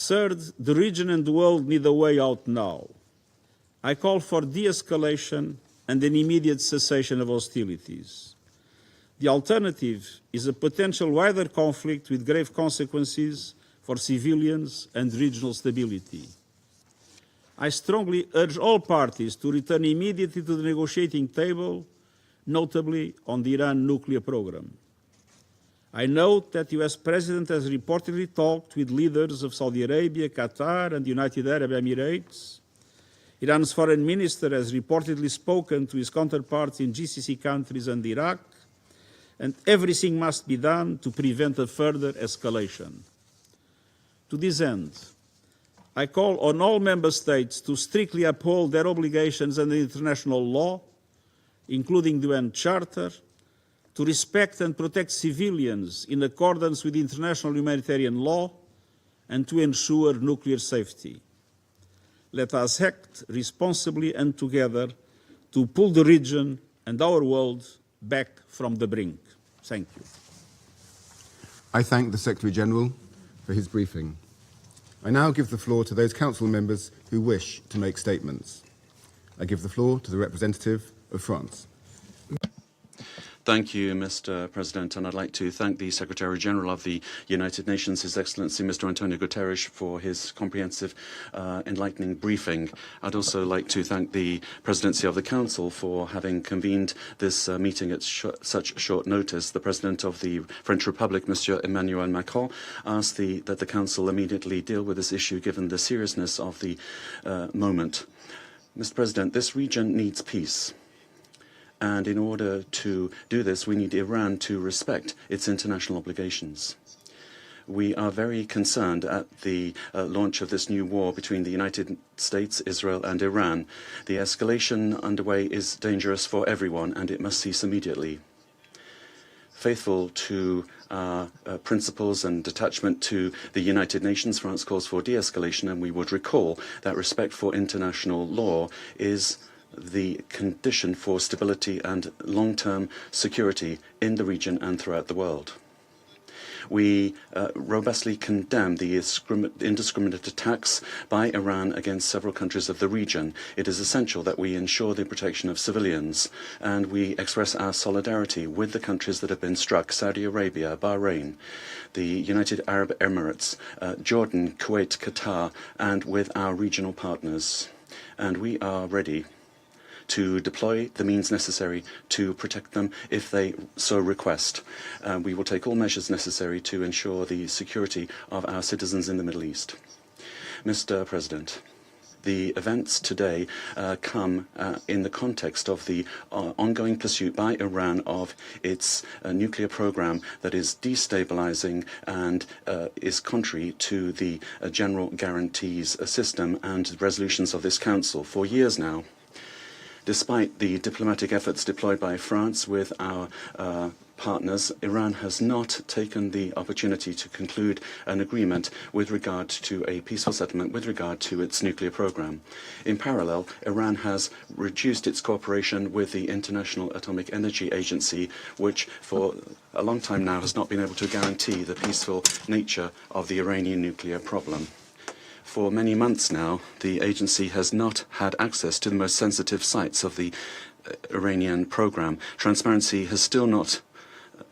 Third, the region and the world need a way out now. I call for de-escalation and an immediate cessation of hostilities. The alternative is a potential wider conflict with grave consequences for civilians and regional stability. I strongly urge all parties to return immediately to the negotiating table, notably on the Iran nuclear program. I note that the US President has reportedly talked with leaders of Saudi Arabia, Qatar, and the United Arab Emirates. Iran's foreign minister has reportedly spoken to his counterparts in GCC countries and Iraq, and everything must be done to prevent a further escalation. To this end, I call on all member states to strictly uphold their obligations under international law, including the UN Charter, to respect and protect civilians in accordance with international humanitarian law, and to ensure nuclear safety. Let us act responsibly and together to pull the region and our world back from the brink. Thank you. I thank the Secretary-General for his briefing. I now give the floor to those Council members who wish to make statements. I give the floor to the representative of France. Thank you, Mr. President, and I'd like to thank the Secretary-General of the United Nations, His Excellency Mr. Antonio Guterres, for his comprehensive, enlightening briefing. I'd also like to thank the Presidency of the Council for having convened this meeting at such short notice. The President of the French Republic, Mr. Emmanuel Macron, asked that the Council immediately deal with this issue given the seriousness of the moment. Mr. President, this region needs peace. And in order to do this, we need Iran to respect its international obligations. We are very concerned at the launch of this new war between the United States, Israel, and Iran. The escalation underway is dangerous for everyone, and it must cease immediately. Faithful to principles and attachment to the United Nations, France calls for de-escalation, and we would recall that respect for international law is the condition for stability and long-term security in the region and throughout the world. We robustly condemn the indiscriminate attacks by Iran against several countries of the region. It is essential that we ensure the protection of civilians, and we express our solidarity with the countries that have been struck: Saudi Arabia, Bahrain, the United Arab Emirates, Jordan, Kuwait, Qatar, and with our regional partners. And we are ready to deploy the means necessary to protect them if they so request. We will take all measures necessary to ensure the security of our citizens in the Middle East. Mr. President, the events today come in the context of the ongoing pursuit by Iran of its nuclear program that is destabilizing and is contrary to the general guarantees system and resolutions of this Council. For years now, despite the diplomatic efforts deployed by France with our partners, Iran has not taken the opportunity to conclude an agreement with regard to a peaceful settlement with regard to its nuclear program. In parallel, Iran has reduced its cooperation with the International Atomic Energy Agency, which for a long time now has not been able to guarantee the peaceful nature of the Iranian nuclear problem. For many months now, the agency has not had access to the most sensitive sites of the Iranian program. Transparency has still not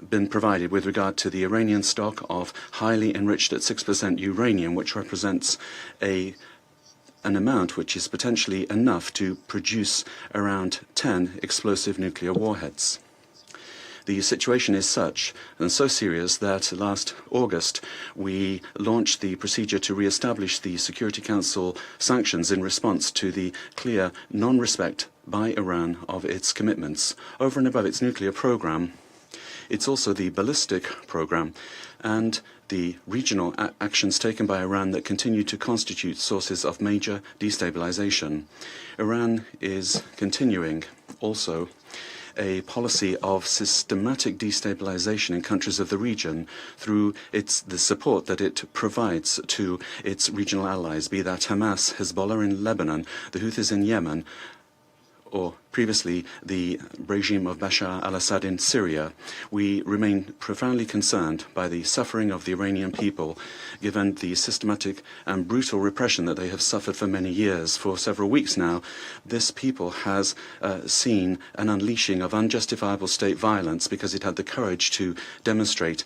been provided with regard to the Iranian stock of highly enriched at 6% uranium, which represents an amount which is potentially enough to produce around 10 explosive nuclear warheads. The situation is such and so serious that last August we launched the procedure to re-establish the Security Council sanctions in response to the clear non-respect by Iran of its commitments. Over and above its nuclear program, it's also the ballistic program and the regional actions taken by Iran that continue to constitute sources of major destabilization. Iran is continuing also a policy of systematic destabilization in countries of the region through the support that it provides to its regional allies, be that Hamas, Hezbollah in Lebanon, the Houthis in Yemen, or previously the regime of Bashar al-Assad in Syria. We remain profoundly concerned by the suffering of the Iranian people, given the systematic and brutal repression that they have suffered for many years. For several weeks now, this people has seen an unleashing of unjustifiable state violence because it had the courage to demonstrate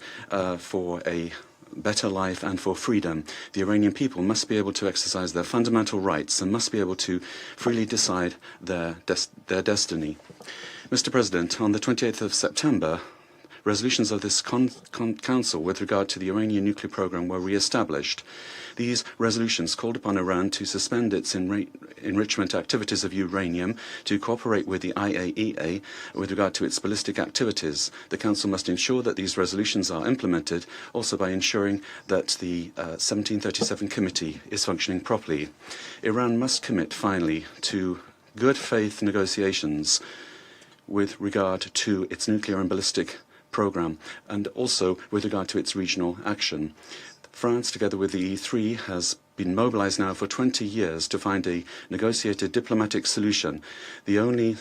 for a better life and for freedom. The Iranian people must be able to exercise their fundamental rights and must be able to freely decide their destiny. Mr. President, on the 28th of September, resolutions of this Council with regard to the Iranian nuclear program were re-established. These resolutions called upon Iran to suspend its enrichment activities of uranium, to cooperate with the IAEA with regard to its ballistic activities. The Council must ensure that these resolutions are implemented, also by ensuring that the 1737 Committee is functioning properly. Iran must commit, finally, to good faith negotiations with regard to its nuclear and ballistic program, and also with regard to its regional action. France, together with the E3, has been mobilized now for 20 years to find a negotiated diplomatic solution, the only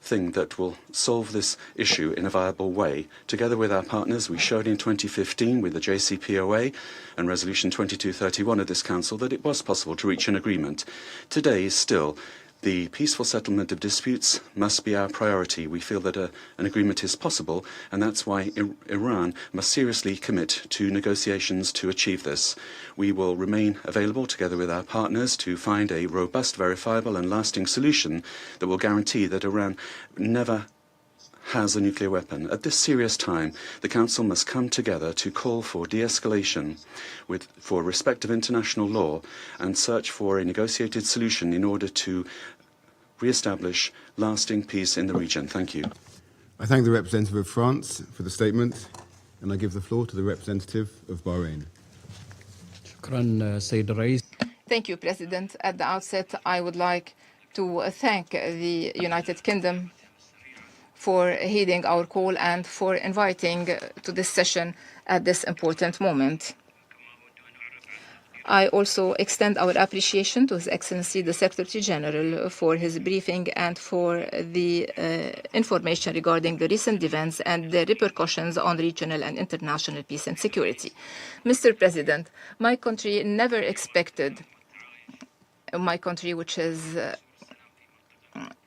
thing that will solve this issue in a viable way. Together with our partners, we showed in 2015 with the JCPOA and Resolution 2231 of this Council that it was possible to reach an agreement. Today, still, the peaceful settlement of disputes must be our priority. We feel that an agreement is possible, and that's why Iran must seriously commit to negotiations to achieve this. We will remain available together with our partners to find a robust, verifiable and lasting solution that will guarantee that Iran never has a nuclear weapon. At this serious time, the Council must come together to call for de-escalation for respect of international law and search for a negotiated solution in order to re-establish lasting peace in the region. Thank you. I thank the representative of France for the statement, and I give the floor to the representative of Bahrain. Thank you, President. At the outset, I would like to thank the United Kingdom for heeding our call and for inviting to this session at this important moment. I also extend our appreciation to His Excellency the Secretary General for his briefing and for the information regarding the recent events and the repercussions on regional and international peace and security. Mr. President, my country never expected, my country which is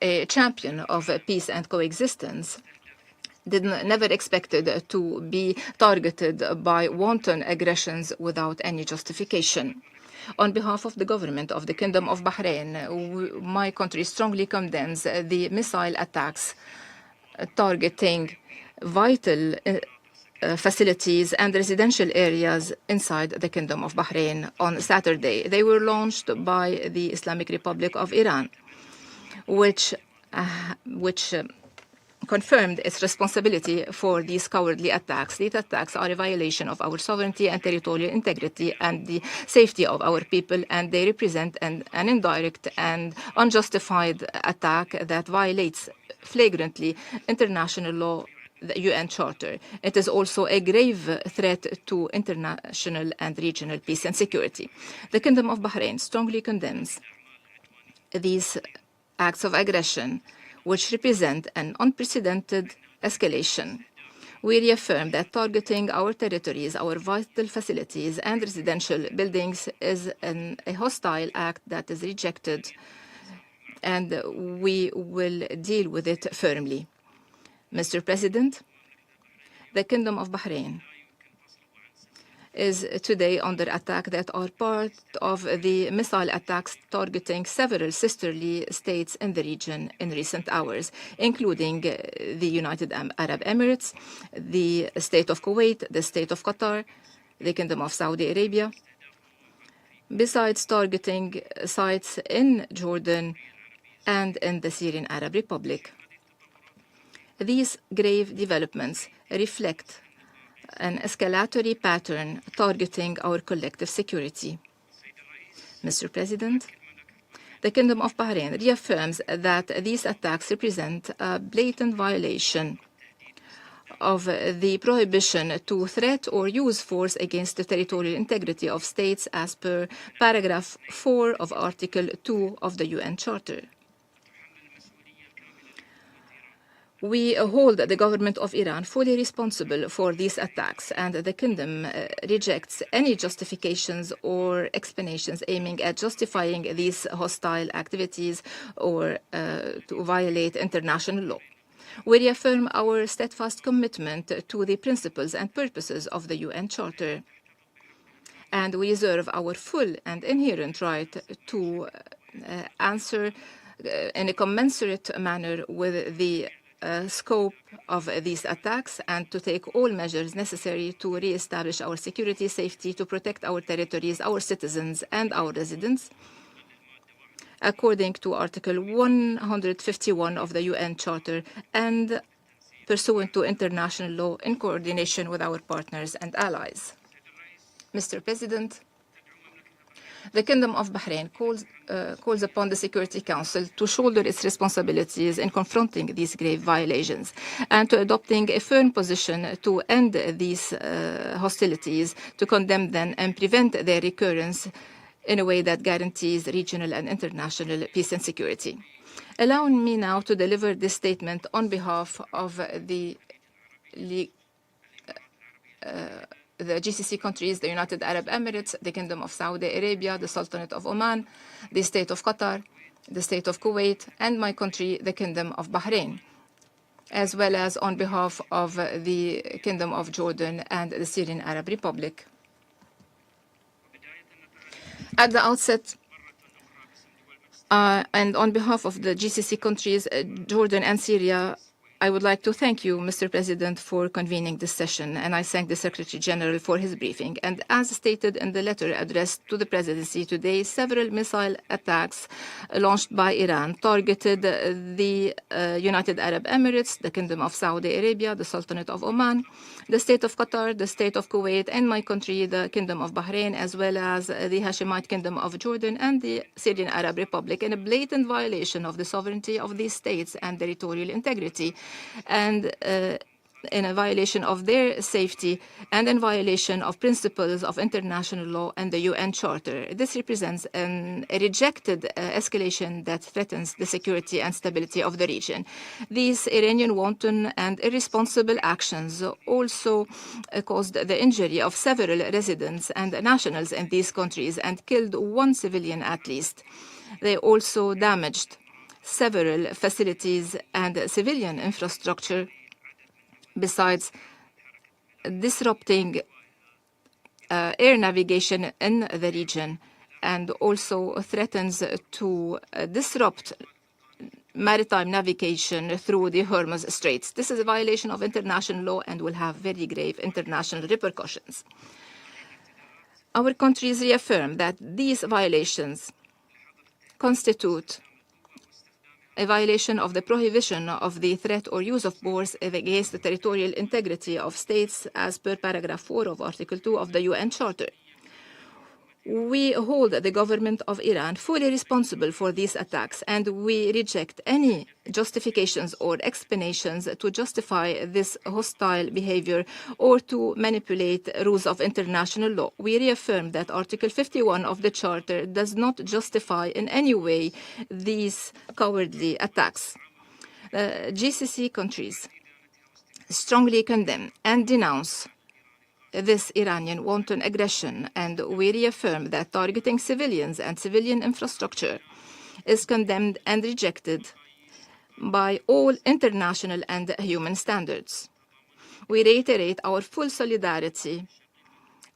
a champion of peace and coexistence, never expected to be targeted by wanton aggressions without any justification. On behalf of the government of the Kingdom of Bahrain, my country strongly condemns the missile attacks targeting vital facilities and residential areas inside the Kingdom of Bahrain on Saturday. They were launched by the Islamic Republic of Iran, which confirmed its responsibility for these cowardly attacks. These attacks are a violation of our sovereignty and territorial integrity and the safety of our people, and they represent an indirect and unjustified attack that violates flagrantly international law, the UN Charter. It is also a grave threat to international and regional peace and security. The Kingdom of Bahrain strongly condemns these acts of aggression, which represent an unprecedented escalation. We reaffirm that targeting our territories, our vital facilities, and residential buildings is a hostile act that is rejected, and we will deal with it firmly. Mr. President, the Kingdom of Bahrain is today under attack that are part of the missile attacks targeting several sisterly states in the region in recent hours, including the United Arab Emirates, the State of Kuwait, the State of Qatar, the Kingdom of Saudi Arabia, besides targeting sites in Jordan and in the Syrian Arab Republic. These grave developments reflect an escalatory pattern targeting our collective security. Mr. President, the Kingdom of Bahrain reaffirms that these attacks represent a blatant violation of the prohibition to threat or use force against the territorial integrity of states as per paragraph 4 of Article 2 of the UN Charter. We hold the government of Iran fully responsible for these attacks, and the Kingdom rejects any justifications or explanations aiming at justifying these hostile activities or to violate international law. We reaffirm our steadfast commitment to the principles and purposes of the UN Charter, and we reserve our full and inherent right to answer in a commensurate manner with the scope of these attacks and to take all measures necessary to re-establish our security, safety, to protect our territories, our citizens, and our residents, according to Article 151 of the UN Charter and pursuant to international law in coordination with our partners and allies. Mr. President, the Kingdom of Bahrain calls upon the Security Council to shoulder its responsibilities in confronting these grave violations and to adopting a firm position to end these hostilities, to condemn them and prevent their recurrence in a way that guarantees regional and international peace and security. Allow me now to deliver this statement on behalf of the GCC countries, the United Arab Emirates, the Kingdom of Saudi Arabia, the Sultanate of Oman, the State of Qatar, the State of Kuwait, and my country, the Kingdom of Bahrain, as well as on behalf of the Kingdom of Jordan and the Syrian Arab Republic. At the outset, and on behalf of the GCC countries, Jordan and Syria, I would like to thank you, Mr. President, for convening this session, and I thank the Secretary General for his briefing. And as stated in the letter addressed to the Presidency today, several missile attacks launched by Iran targeted the United Arab Emirates, the Kingdom of Saudi Arabia, the Sultanate of Oman, the State of Qatar, the State of Kuwait, and my country, the Kingdom of Bahrain, as well as the Hashemite Kingdom of Jordan and the Syrian Arab Republic, in a blatant violation of the sovereignty of these states and territorial integrity, and in a violation of their safety and in violation of principles of international law and the UN Charter. This represents a rejected escalation that threatens the security and stability of the region. These Iranian wanton and irresponsible actions also caused the injury of several residents and nationals in these countries and killed one civilian at least. They also damaged several facilities and civilian infrastructure, besides disrupting air navigation in the region, and also threatens to disrupt maritime navigation through the Hormuz Straits. This is a violation of international law and will have very grave international repercussions. Our countries reaffirm that these violations constitute a violation of the prohibition of the threat or use of force against the territorial integrity of states as per paragraph 4 of Article 2 of the UN Charter. We hold the government of Iran fully responsible for these attacks, and we reject any justifications or explanations to justify this hostile behavior or to manipulate rules of international law. We reaffirm that Article 51 of the Charter does not justify in any way these cowardly attacks. GCC countries strongly condemn and denounce this Iranian wanton aggression, and we reaffirm that targeting civilians and civilian infrastructure is condemned and rejected by all international and human standards. We reiterate our full solidarity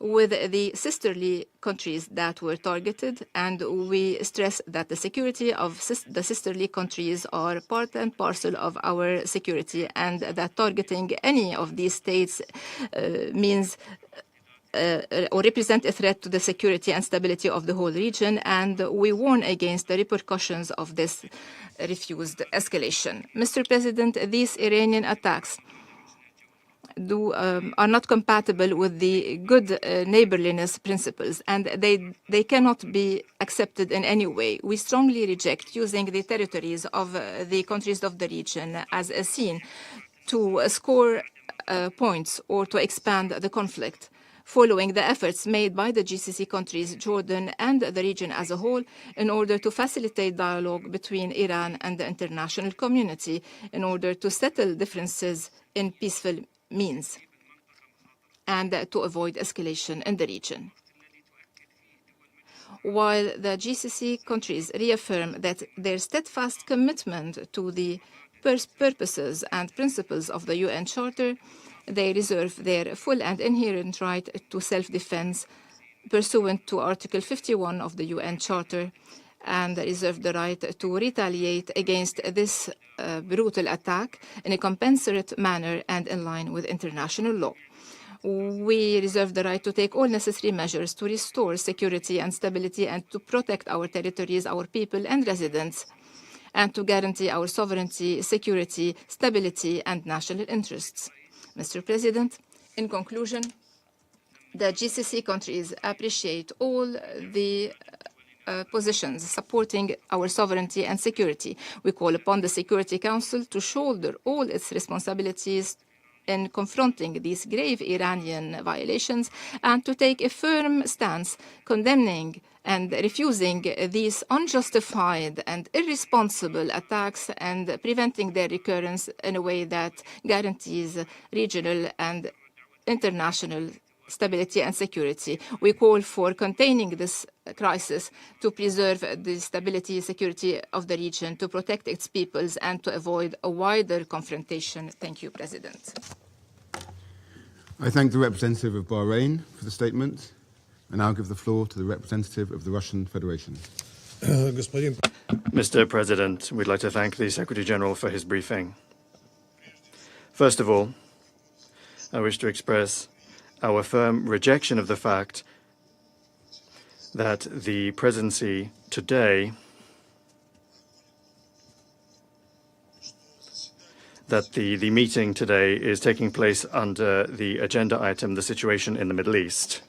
with the sisterly countries that were targeted, and we stress that the security of the sisterly countries are part and parcel of our security, and that targeting any of these states means or represent a threat to the security and stability of the whole region, and we warn against the repercussions of this refused escalation. Mr. President, these Iranian attacks are not compatible with the good neighborliness principles, and they cannot be accepted in any way. We strongly reject using the territories of the countries of the region as a scene to score points or to expand the conflict. following the efforts made by the GCC countries, Jordan, and the region as a whole in order to facilitate dialogue between Iran and the international community in order to settle differences in peaceful means and to avoid escalation in the region. While the GCC countries reaffirm that their steadfast commitment to the purposes and principles of the UN Charter, they reserve their full and inherent right to self-defense pursuant to Article 51 of the UN Charter, and reserve the right to retaliate against this brutal attack in a commensurate manner and in line with international law. We reserve the right to take all necessary measures to restore security and stability and to protect our territories, our people and residents, and to guarantee our sovereignty, security, stability, and national interests. Mr. President, in conclusion, the GCC countries appreciate all the positions supporting our sovereignty and security. We call upon the Security Council to shoulder all its responsibilities in confronting these grave Iranian violations and to take a firm stance condemning and refusing these unjustified and irresponsible attacks and preventing their recurrence in a way that guarantees regional and international stability and security. We call for containing this crisis to preserve the stability and security of the region, to protect its peoples, and to avoid a wider confrontation. Thank you, President. I thank the representative of Bahrain for the statement. I now give the floor to the representative of the Russian Federation. Mr. President, we'd like to thank the Secretary General for his briefing. First of all, I wish to express our firm rejection of the fact that the presidency today the meeting today is taking place under the agenda item, the situation in the Middle East.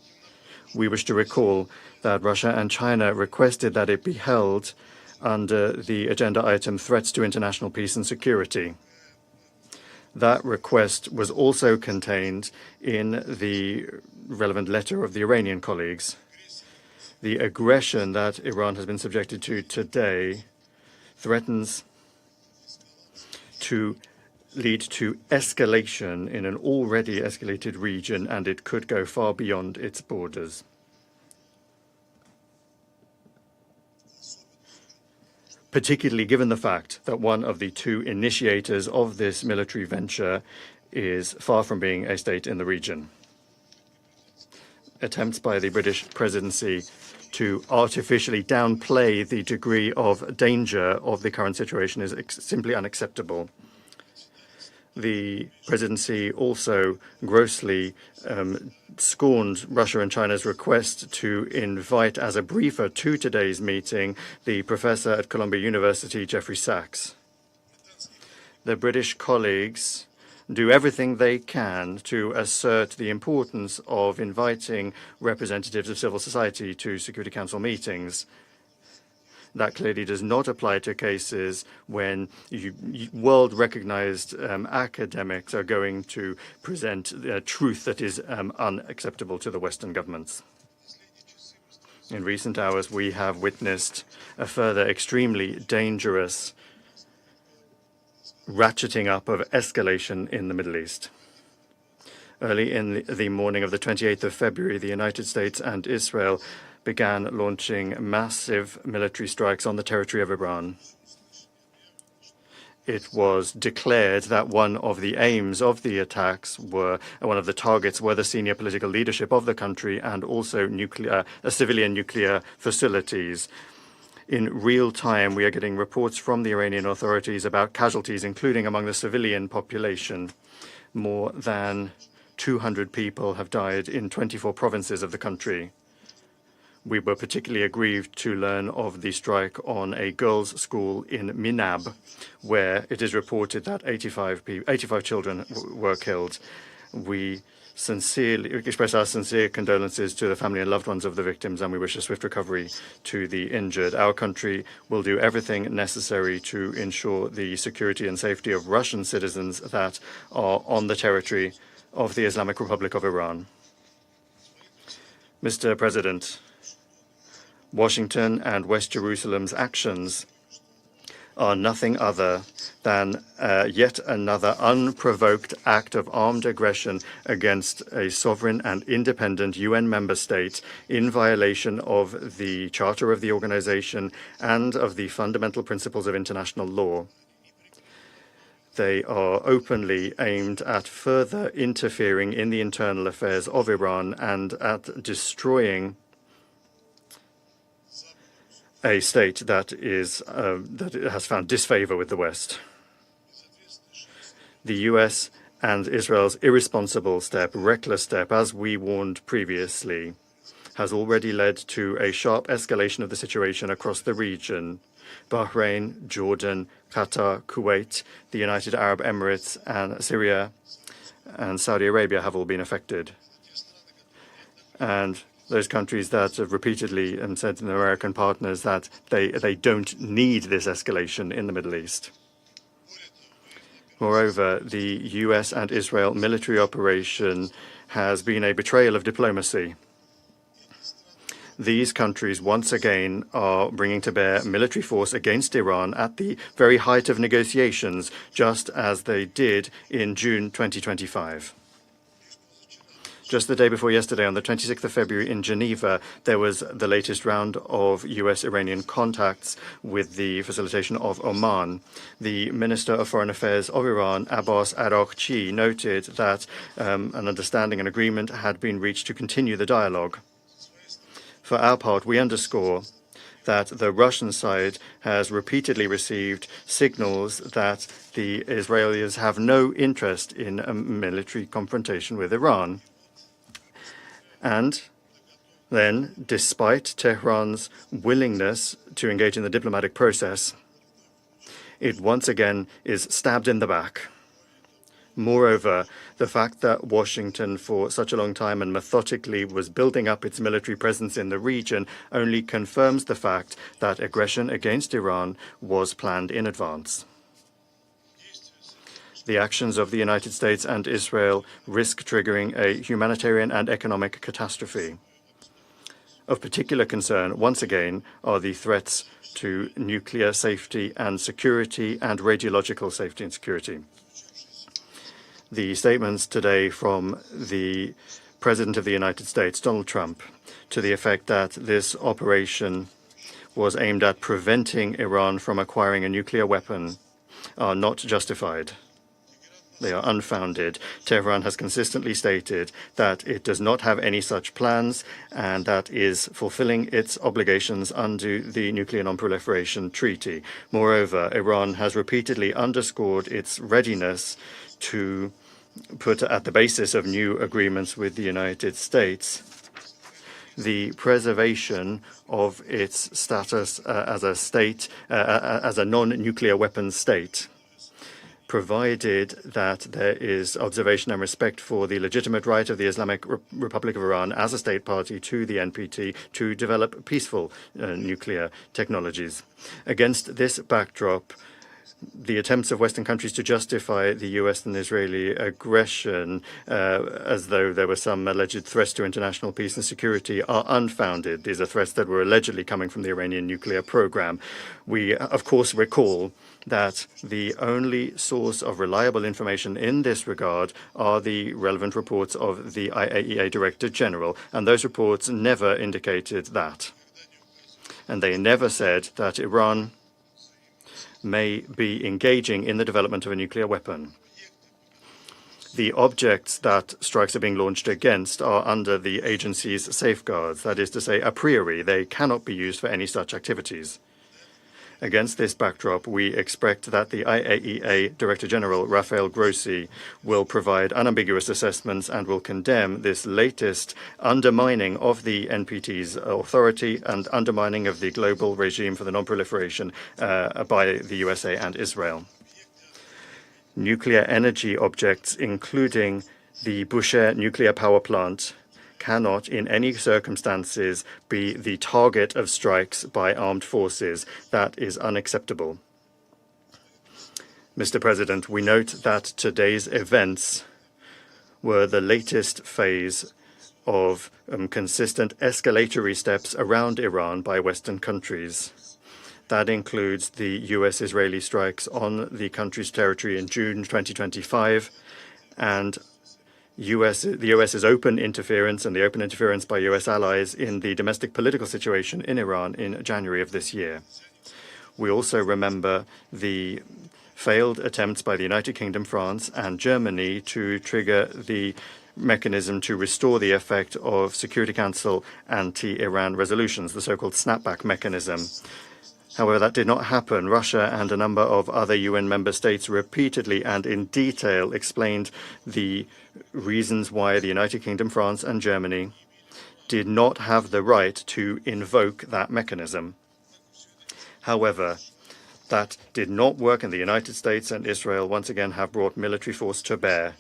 We wish to recall that Russia and China requested that it be held under the agenda item, threats to international peace and security. That request was also contained in the relevant letter of the Iranian colleagues. The aggression that Iran has been subjected to today threatens to lead to escalation in an already escalated region, and it could go far beyond its borders. Particularly given the fact that one of the two initiators of this military venture is far from being a state in the region. Attempts by the British presidency to artificially downplay the degree of danger of the current situation is simply unacceptable. The presidency also grossly scorned Russia and China's request to invite as a briefer to today's meeting the professor at Columbia University, Jeffrey Sachs. The British colleagues do everything they can to assert the importance of inviting representatives of civil society to Security Council meetings. That clearly does not apply to cases when world-recognized academics are going to present truth that is unacceptable to the Western governments. In recent hours, we have witnessed a further extremely dangerous ratcheting up of escalation in the Middle East. Early in the morning of the 28th of February, the United States and Israel began launching massive military strikes on the territory of Iran. It was declared that one of the aims of the attacks one of the targets were the senior political leadership of the country and also civilian nuclear facilities. In real time, we are getting reports from the Iranian authorities about casualties, including among the civilian population. More than 200 people have died in 24 provinces of the country. We were particularly aggrieved to learn of the strike on a girls' school in Minab, where it is reported that 85 children were killed. We sincerely express our sincere condolences to the family and loved ones of the victims, and we wish a swift recovery to the injured. Our country will do everything necessary to ensure the security and safety of Russian citizens that are on the territory of the Islamic Republic of Iran. Mr. President, Washington and West Jerusalem's actions are nothing other than yet another unprovoked act of armed aggression against a sovereign and independent UN member state in violation of the Charter of the organization and of the fundamental principles of international law. They are openly aimed at further interfering in the internal affairs of Iran and at destroying a state that has found disfavor with the West. The US and Israel's irresponsible step, reckless step, as we warned previously, has already led to a sharp escalation of the situation across the region. Bahrain, Jordan, Qatar, Kuwait, the United Arab Emirates, and Syria and Saudi Arabia have all been affected. And those countries that have repeatedly said to their American partners that they don't need this escalation in the Middle East. Moreover, the US and Israel military operation has been a betrayal of diplomacy. These countries once again are bringing to bear military force against Iran at the very height of negotiations, just as they did in June 2025. Just the day before yesterday, on the 26th of February in Geneva, there was the latest round of US-Iranian contacts with the facilitation of Oman. The Minister of Foreign Affairs of Iran, Abbas Araghchi, noted that an understanding and agreement had been reached to continue the dialogue. For our part, we underscore that the Russian side has repeatedly received signals that the Israelis have no interest in a military confrontation with Iran. And then, despite Tehran's willingness to engage in the diplomatic process, it once again is stabbed in the back. Moreover, the fact that Washington for such a long time and methodically was building up its military presence in the region only confirms the fact that aggression against Iran was planned in advance. The actions of the United States and Israel risk triggering a humanitarian and economic catastrophe. Of particular concern, once again, are the threats to nuclear safety and security and radiological safety and security. The statements today from the President of the United States, Donald Trump, to the effect that this operation was aimed at preventing Iran from acquiring a nuclear weapon are not justified. They are unfounded. Tehran has consistently stated that it does not have any such plans and that is fulfilling its obligations under the Nuclear Non-Proliferation Treaty. Moreover, Iran has repeatedly underscored its readiness to put at the basis of new agreements with the United States the preservation of its status as a state, as a non-nuclear weapons state, provided that there is observation and respect for the legitimate right of the Islamic Republic of Iran as a state party to the NPT to develop peaceful nuclear technologies. Against this backdrop, the attempts of Western countries to justify the US and Israeli aggression as though there were some alleged threats to international peace and security are unfounded. These are threats that were allegedly coming from the Iranian nuclear program. We, of course, recall that the only source of reliable information in this regard are the relevant reports of the IAEA Director General, and those reports never indicated that. And they never said that Iran may be engaging in the development of a nuclear weapon. The objects that strikes are being launched against are under the agency's safeguards. That is to say, a priori, they cannot be used for any such activities. Against this backdrop, we expect that the IAEA Director General, Rafael Grossi, will provide unambiguous assessments and will condemn this latest undermining of the NPT's authority and undermining of the global regime for the non-proliferation by the USA and Israel. Nuclear energy objects, including the Bushehr nuclear power plant, cannot in any circumstances be the target of strikes by armed forces. That is unacceptable. Mr. President, we note that today's events were the latest phase of consistent escalatory steps around Iran by Western countries. That includes the US-Israeli strikes on the country's territory in June 2025 and the US's open interference and the open interference by US allies in the domestic political situation in Iran in January of this year. We also remember the failed attempts by the United Kingdom, France, and Germany to trigger the mechanism to restore the effect of Security Council anti-Iran resolutions, the so-called snapback mechanism. However, that did not happen. Russia and a number of other UN member states repeatedly and in detail explained the reasons why the United Kingdom, France, and Germany did not have the right to invoke that mechanism. However, that did not work, and the United States and Israel once again have brought military force to bear.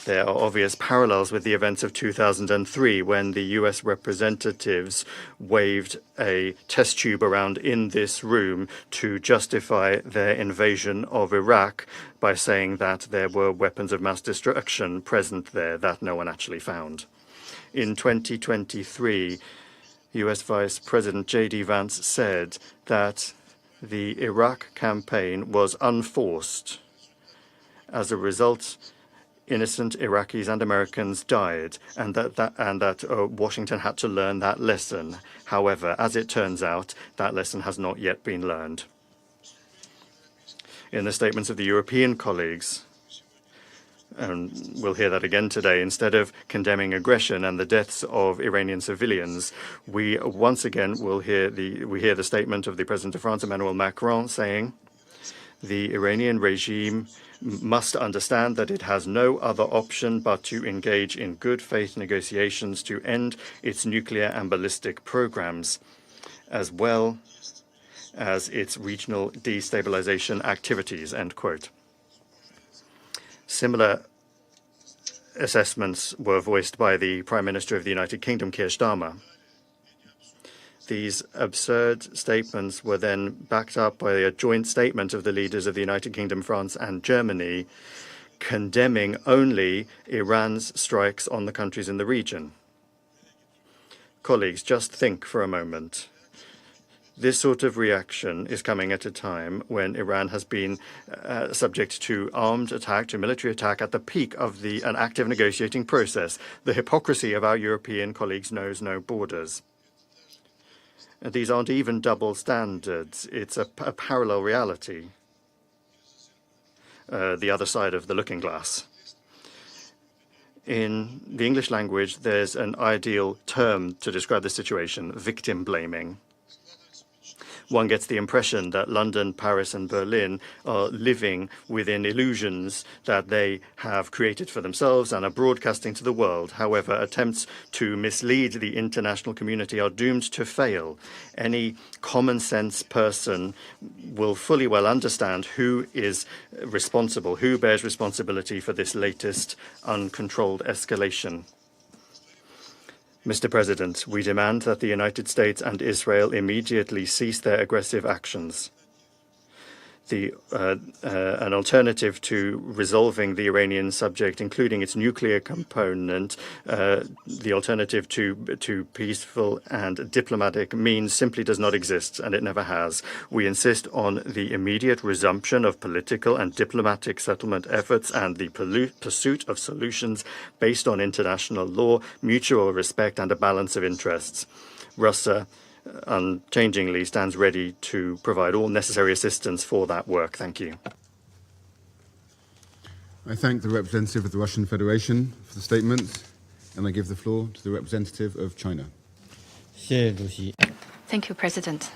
There are obvious parallels with the events of 2003 when the US representatives waved a test tube around in this room to justify their invasion of Iraq by saying that there were weapons of mass destruction present there that no one actually found. In 2023, US Vice President J.D. Vance said that the Iraq campaign was unforced. As a result, innocent Iraqis and Americans died, and that Washington had to learn that lesson. However, as it turns out, that lesson has not yet been learned. In the statements of the European colleagues, and we'll hear that again today, instead of condemning aggression and the deaths of Iranian civilians, we once again will hear the statement of the President of France, Emmanuel Macron, saying the Iranian regime must understand that it has no other option but to engage in good faith negotiations to end its nuclear and ballistic programs, as well as its regional destabilization activities, end quote. Similar assessments were voiced by the Prime Minister of the United Kingdom, Keir Starmer. These absurd statements were then backed up by a joint statement of the leaders of the United Kingdom, France, and Germany, condemning only Iran's strikes on the countries in the region. Colleagues, just think for a moment. This sort of reaction is coming at a time when Iran has been subject to armed attack, to military attack at the peak of an active negotiating process. The hypocrisy of our European colleagues knows no borders. These aren't even double standards. It's a parallel reality, the other side of the looking glass. In the English language, there's an ideal term to describe the situation: victim blaming. One gets the impression that London, Paris, and Berlin are living within illusions that they have created for themselves and are broadcasting to the world. However, attempts to mislead the international community are doomed to fail. Any common sense person will fully well understand who is responsible, who bears responsibility for this latest uncontrolled escalation. Mr. President, we demand that the United States and Israel immediately cease their aggressive actions. An alternative to resolving the Iranian subject, including its nuclear component, the alternative to peaceful and diplomatic means simply does not exist, and it never has. We insist on the immediate resumption of political and diplomatic settlement efforts and the pursuit of solutions based on international law, mutual respect, and a balance of interests. Russia unchangingly stands ready to provide all necessary assistance for that work. Thank you. I thank the representative of the Russian Federation for the statement, and I give the floor to the representative of China. Thank you, President.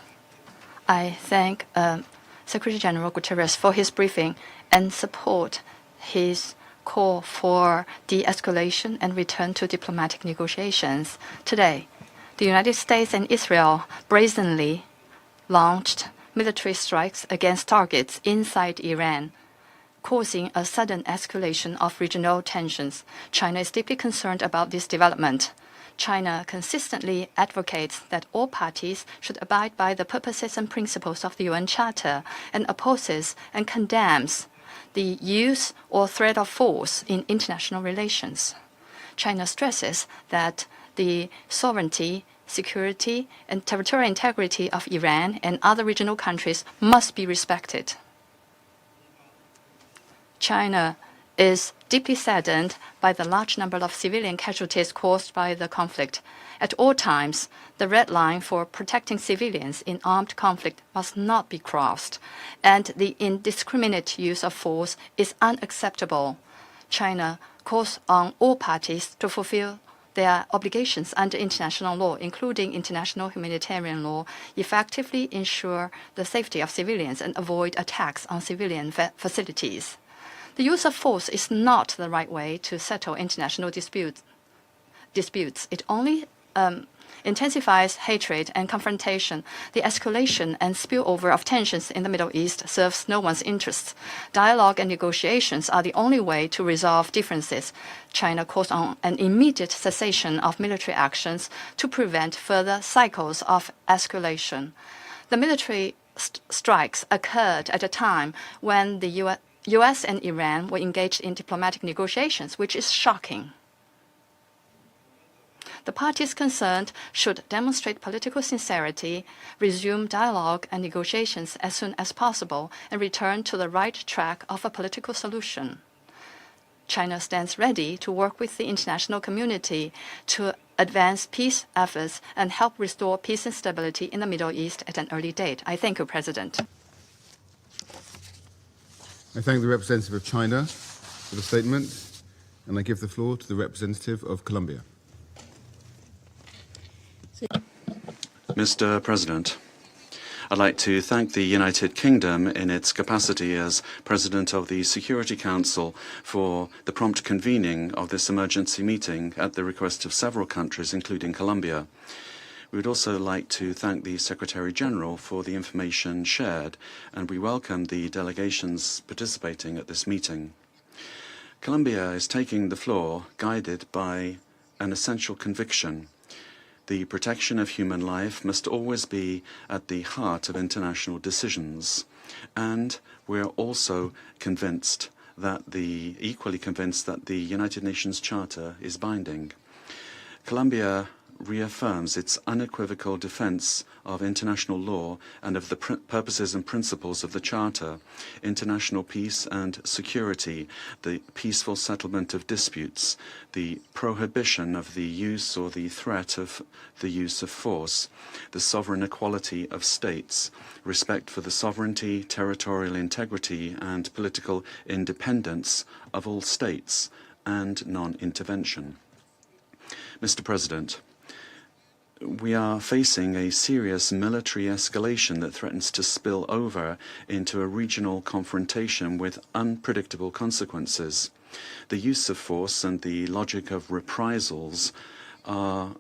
I thank Secretary General Guterres for his briefing and support his call for de-escalation and return to diplomatic negotiations. Today, the United States and Israel brazenly launched military strikes against targets inside Iran, causing a sudden escalation of regional tensions. China is deeply concerned about this development. China consistently advocates that all parties should abide by the purposes and principles of the UN Charter and opposes and condemns the use or threat of force in international relations. China stresses that the sovereignty, security, and territorial integrity of Iran and other regional countries must be respected. China is deeply saddened by the large number of civilian casualties caused by the conflict. At all times, the red line for protecting civilians in armed conflict must not be crossed, and the indiscriminate use of force is unacceptable. China calls on all parties to fulfill their obligations under international law, including international humanitarian law, effectively ensure the safety of civilians and avoid attacks on civilian facilities. The use of force is not the right way to settle international disputes. It only intensifies hatred and confrontation. The escalation and spillover of tensions in the Middle East serves no one's interests. Dialogue and negotiations are the only way to resolve differences. China calls on an immediate cessation of military actions to prevent further cycles of escalation. The military strikes occurred at a time when the US and Iran were engaged in diplomatic negotiations, which is shocking. The parties concerned should demonstrate political sincerity, resume dialogue and negotiations as soon as possible, and return to the right track of a political solution. China stands ready to work with the international community to advance peace efforts and help restore peace and stability in the Middle East at an early date. I thank you, President. I thank the representative of China for the statement, and I give the floor to the representative of Colombia. Mr. President, I'd like to thank the United Kingdom in its capacity as President of the Security Council for the prompt convening of this emergency meeting at the request of several countries, including Colombia. We would also like to thank the Secretary-General for the information shared, and we welcome the delegations participating at this meeting. Colombia is taking the floor guided by an essential conviction. The protection of human life must always be at the heart of international decisions, and we're also equally convinced that the United Nations Charter is binding. Colombia reaffirms its unequivocal defense of international law and of the purposes and principles of the Charter, international peace and security, the peaceful settlement of disputes, the prohibition of the use or the threat of the use of force, the sovereign equality of states, respect for the sovereignty, territorial integrity and political independence of all states, and non-intervention. Mr. President, we are facing a serious military escalation that threatens to spill over into a regional confrontation with unpredictable consequences. The use of force and the logic of reprisals are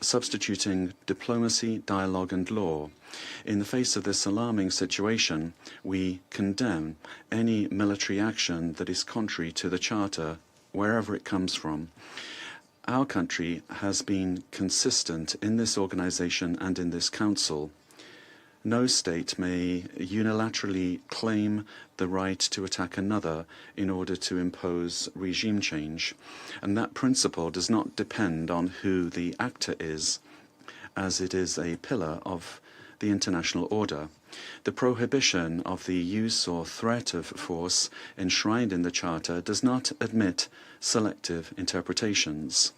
substituting diplomacy, dialogue and law. In the face of this alarming situation, we condemn any military action that is contrary to the Charter, wherever it comes from. Our country has been consistent in this organization and in this council. No state may unilaterally claim the right to attack another in order to impose regime change, and that principle does not depend on who the actor is, as it is a pillar of the international order. The prohibition of the use or threat of force enshrined in the Charter does not admit selective interpretations.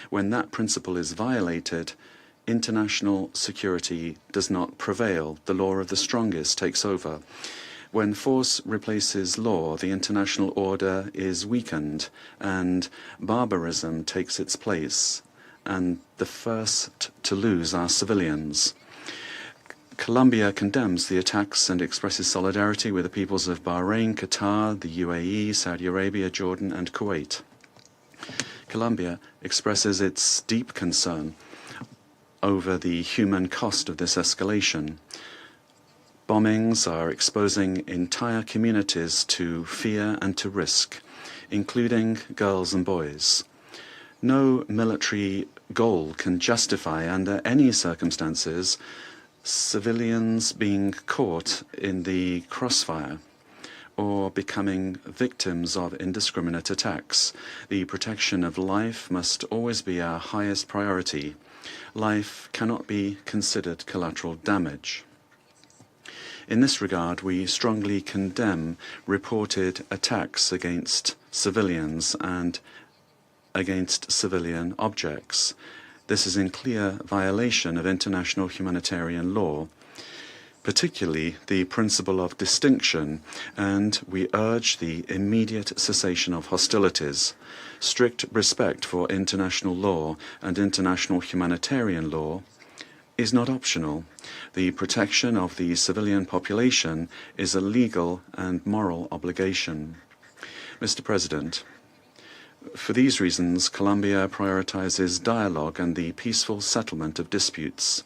When that principle is violated, international security does not prevail. The law of the strongest takes over. When force replaces law, the international order is weakened and barbarism takes its place, and the first to lose are civilians. Colombia condemns the attacks and expresses solidarity with the peoples of Bahrain, Qatar, the UAE, Saudi Arabia, Jordan and Kuwait. Colombia expresses its deep concern over the human cost of this escalation. Bombings are exposing entire communities to fear and to risk, including girls and boys. No military goal can justify, under any circumstances, civilians being caught in the crossfire. or becoming victims of indiscriminate attacks. The protection of life must always be our highest priority. Life cannot be considered collateral damage. In this regard, we strongly condemn reported attacks against civilians and against civilian objects. This is in clear violation of international humanitarian law, particularly the principle of distinction, and we urge the immediate cessation of hostilities. Strict respect for international law and international humanitarian law is not optional. The protection of the civilian population is a legal and moral obligation. Mr. President, for these reasons, Colombia prioritizes dialogue and the peaceful settlement of disputes,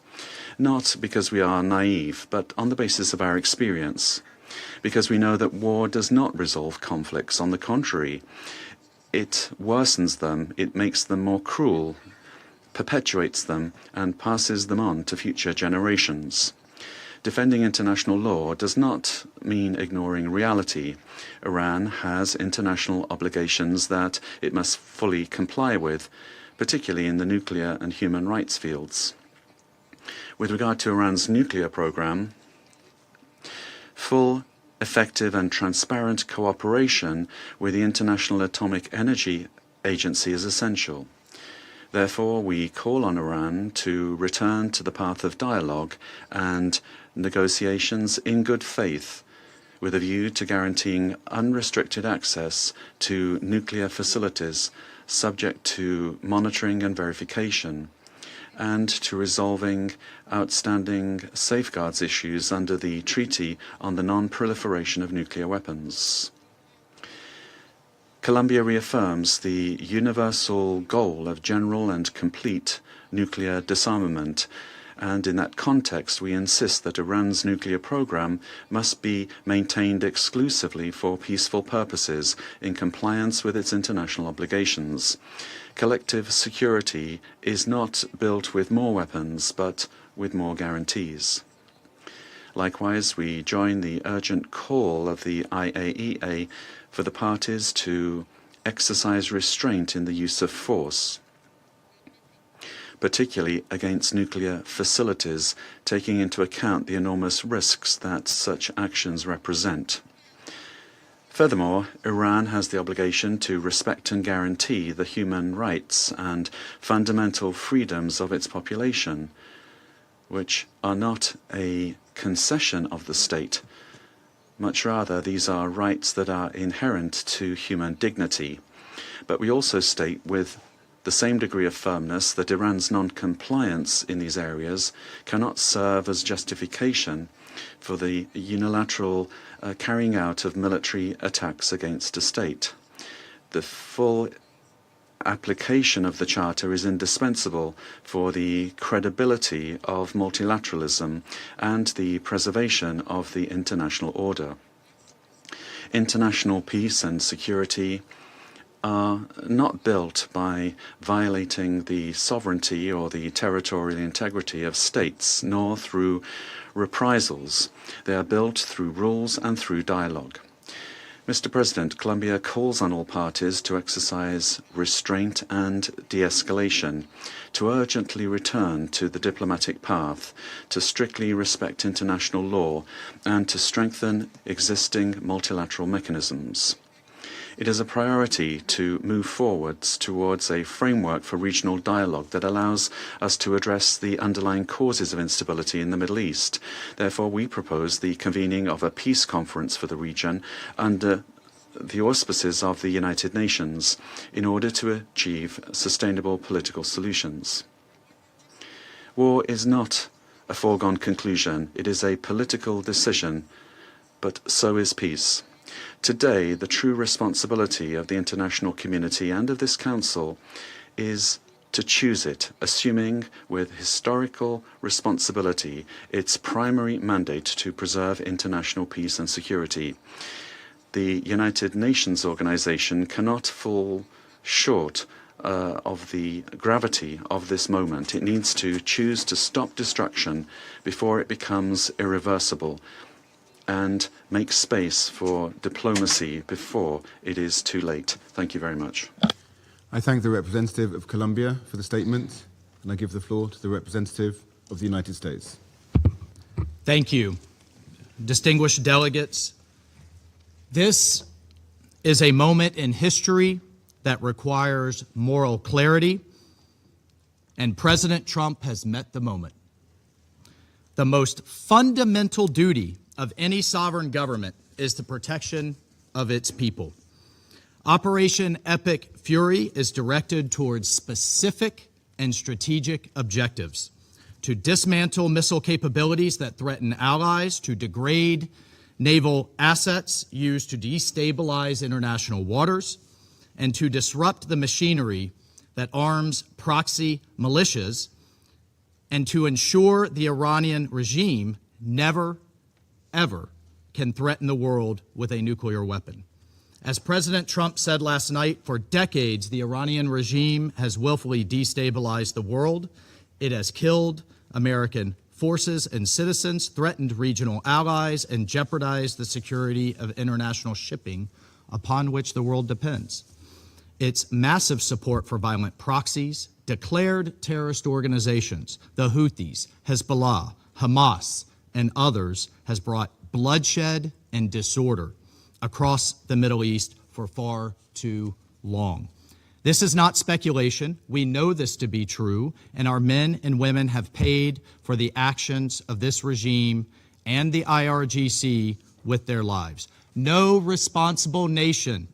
not because we are naive, but on the basis of our experience, because we know that war does not resolve conflicts. On the contrary, it worsens them, it makes them more cruel, perpetuates them, and passes them on to future generations. Defending international law does not mean ignoring reality. Iran has international obligations that it must fully comply with, particularly in the nuclear and human rights fields. With regard to Iran's nuclear program, full, effective and transparent cooperation with the International Atomic Energy Agency is essential. Therefore, we call on Iran to return to the path of dialogue and negotiations in good faith, with a view to guaranteeing unrestricted access to nuclear facilities subject to monitoring and verification, and to resolving outstanding safeguards issues under the Treaty on the Non-Proliferation of Nuclear Weapons. Colombia reaffirms the universal goal of general and complete nuclear disarmament, and in that context we insist that Iran's nuclear program must be maintained exclusively for peaceful purposes in compliance with its international obligations. Collective security is not built with more weapons, but with more guarantees. Likewise, we join the urgent call of the IAEA for the parties to exercise restraint in the use of force, particularly against nuclear facilities, taking into account the enormous risks that such actions represent. Furthermore, Iran has the obligation to respect and guarantee the human rights and fundamental freedoms of its population, which are not a concession of the state. Much rather, these are rights that are inherent to human dignity. But we also state with the same degree of firmness that Iran's non-compliance in these areas cannot serve as justification for the unilateral carrying out of military attacks against a state. The full application of the Charter is indispensable for the credibility of multilateralism and the preservation of the international order. International peace and security are not built by violating the sovereignty or the territorial integrity of states, nor through reprisals. They are built through rules and through dialogue. Mr. President, Colombia calls on all parties to exercise restraint and de-escalation, to urgently return to the diplomatic path, to strictly respect international law, and to strengthen existing multilateral mechanisms. It is a priority to move forwards towards a framework for regional dialogue that allows us to address the underlying causes of instability in the Middle East. Therefore, we propose the convening of a peace conference for the region under the auspices of the United Nations in order to achieve sustainable political solutions. War is not a foregone conclusion. It is a political decision, but so is peace. Today, the true responsibility of the international community and of this Council is to choose it, assuming with historical responsibility its primary mandate to preserve international peace and security. The United Nations organization cannot fall short of the gravity of this moment. It needs to choose to stop destruction before it becomes irreversible, and make space for diplomacy before it is too late. Thank you very much. I thank the representative of Colombia for the statement, and I give the floor to the representative of the United States. Thank you. Distinguished delegates, this is a moment in history that requires moral clarity, and President Trump has met the moment. The most fundamental duty of any sovereign government is the protection of its people. Operation Epic Fury is directed towards specific and strategic objectives: to dismantle missile capabilities that threaten allies, to degrade naval assets used to destabilize international waters, and to disrupt the machinery that arms proxy militias, and to ensure the Iranian regime never, ever can threaten the world with a nuclear weapon. As President Trump said last night, for decades, the Iranian regime has willfully destabilized the world. It has killed American forces and citizens, threatened regional allies, and jeopardized the security of international shipping upon which the world depends. Its massive support for violent proxies, declared terrorist organizations, the Houthis, Hezbollah, Hamas, and others, has brought bloodshed and disorder across the Middle East for far too long. This is not speculation. We know this to be true, and our men and women have paid for the actions of this regime and the IRGC with their lives. No responsible nation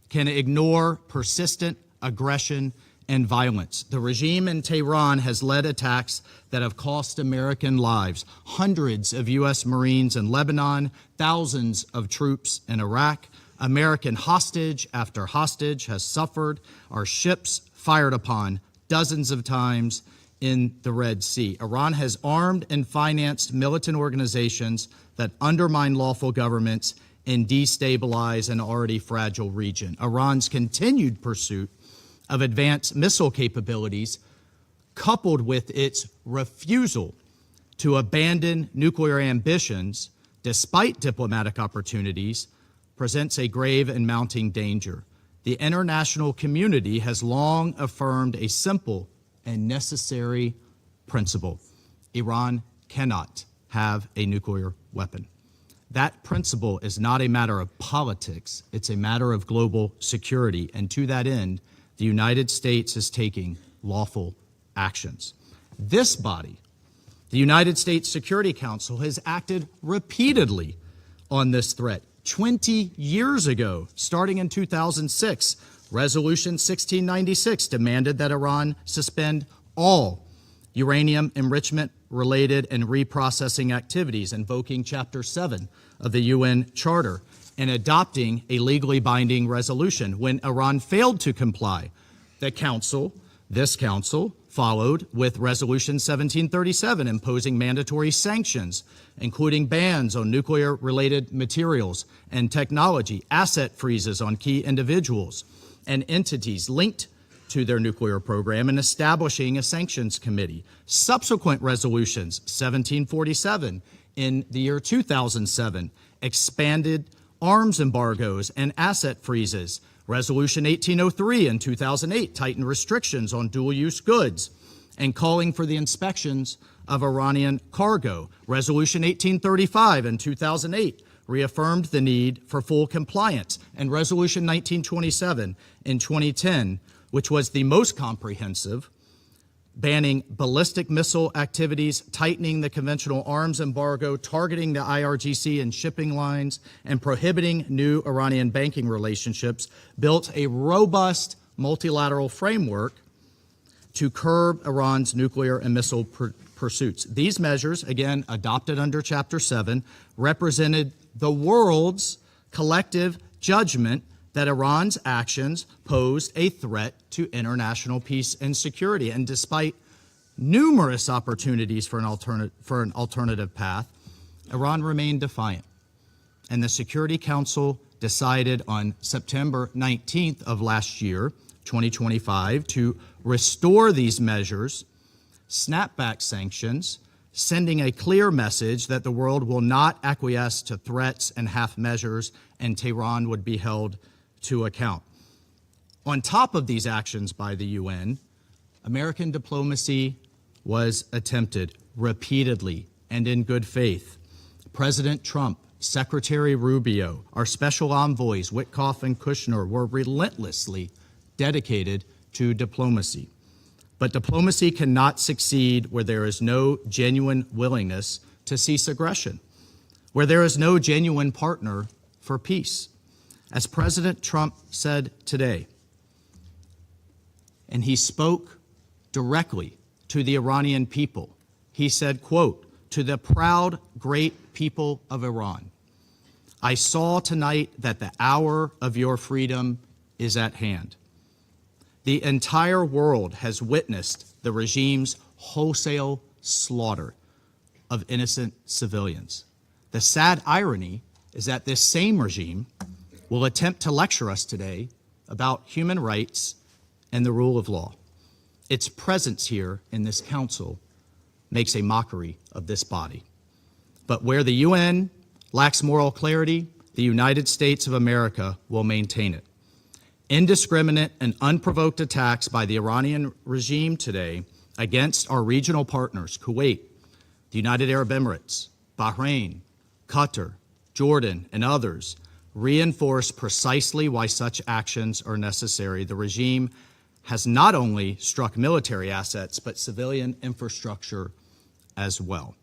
can ignore persistent aggression and violence. The regime in Tehran has led attacks that have cost American lives, hundreds of U.S. Marines in Lebanon, thousands of troops in Iraq. American hostage after hostage has suffered. Our ships fired upon dozens of times in the Red Sea. Iran has armed and financed militant organizations that undermine lawful governments and destabilize an already fragile region. Iran's continued pursuit of advanced missile capabilities, coupled with its refusal to abandon nuclear ambitions despite diplomatic opportunities, presents a grave and mounting danger. The international community has long affirmed a simple and necessary principle: Iran cannot have a nuclear weapon. That principle is not a matter of politics, it's a matter of global security, and to that end, the United States is taking lawful actions. This body, the United States Security Council, has acted repeatedly on this threat. 20 years ago, starting in 2006, Resolution 1696 demanded that Iran suspend all uranium enrichment-related and reprocessing activities, invoking Chapter 7 of the UN Charter, and adopting a legally binding resolution. When Iran failed to comply, this council followed with Resolution 1737, imposing mandatory sanctions, including bans on nuclear-related materials and technology, asset freezes on key individuals and entities linked to their nuclear program, and establishing a sanctions committee. Subsequent resolutions, 1747 in the year 2007, expanded arms embargoes and asset freezes. Resolution 1803 in 2008 tightened restrictions on dual-use goods and calling for the inspections of Iranian cargo. Resolution 1835 in 2008 reaffirmed the need for full compliance. And Resolution 1927 in 2010, which was the most comprehensive, banning ballistic missile activities, tightening the conventional arms embargo, targeting the IRGC and shipping lines, and prohibiting new Iranian banking relationships, built a robust multilateral framework to curb Iran's nuclear and missile pursuits. These measures, again adopted under Chapter 7, represented the world's collective judgment that Iran's actions posed a threat to international peace and security. And despite numerous opportunities for an alternative path, Iran remained defiant. And the Security Council decided on September 19th of last year, 2025, to restore these measures, snapback sanctions, sending a clear message that the world will not acquiesce to threats and half measures, and Tehran would be held to account. On top of these actions by the UN, American diplomacy was attempted repeatedly and in good faith. President Trump, Secretary Rubio, our special envoys, Witkoff and Kushner, were relentlessly dedicated to diplomacy. But diplomacy cannot succeed where there is no genuine willingness to cease aggression, where there is no genuine partner for peace. As President Trump said today, and he spoke directly to the Iranian people, he said, quote, "To the proud, great people of Iran, I saw tonight that the hour of your freedom is at hand. The entire world has witnessed the regime's wholesale slaughter of innocent civilians. The sad irony is that this same regime will attempt to lecture us today about human rights and the rule of law. Its presence here in this council makes a mockery of this body. But where the UN lacks moral clarity, the United States of America will maintain it. Indiscriminate and unprovoked attacks by the Iranian regime today against our regional partners, Kuwait, the United Arab Emirates, Bahrain, Qatar, Jordan, and others, reinforce precisely why such actions are necessary. The regime has not only struck military assets, but civilian infrastructure as well.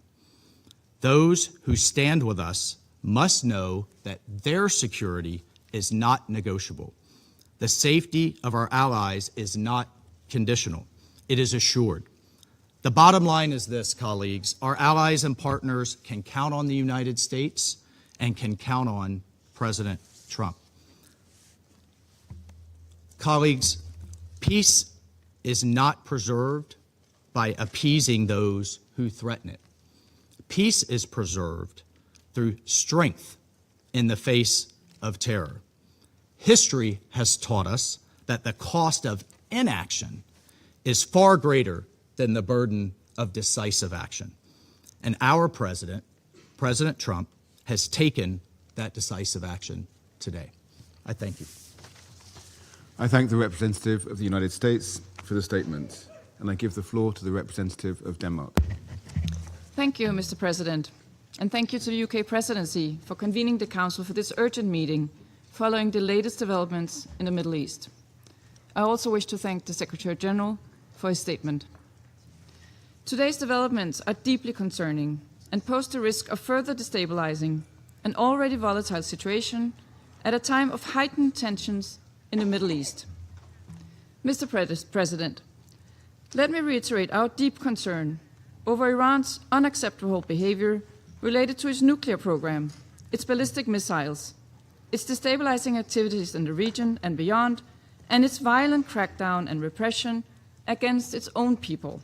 Those who stand with us must know that their security is not negotiable. The safety of our allies is not conditional. It is assured. The bottom line is this, colleagues. Our allies and partners can count on the United States and can count on President Trump. Colleagues, peace is not preserved by appeasing those who threaten it. Peace is preserved through strength in the face of terror. History has taught us that the cost of inaction is far greater than the burden of decisive action. And our president, President Trump, has taken that decisive action today. I thank you. I thank the representative of the United States for the statement, and I give the floor to the representative of Denmark. Thank you, Mr. President, and thank you to the UK Presidency for convening the Council for this urgent meeting following the latest developments in the Middle East. I also wish to thank the Secretary General for his statement. Today's developments are deeply concerning and pose the risk of further destabilizing an already volatile situation at a time of heightened tensions in the Middle East. Mr. President, let me reiterate our deep concern over Iran's unacceptable behavior related to its nuclear program, its ballistic missiles, its destabilizing activities in the region and beyond, and its violent crackdown and repression against its own people.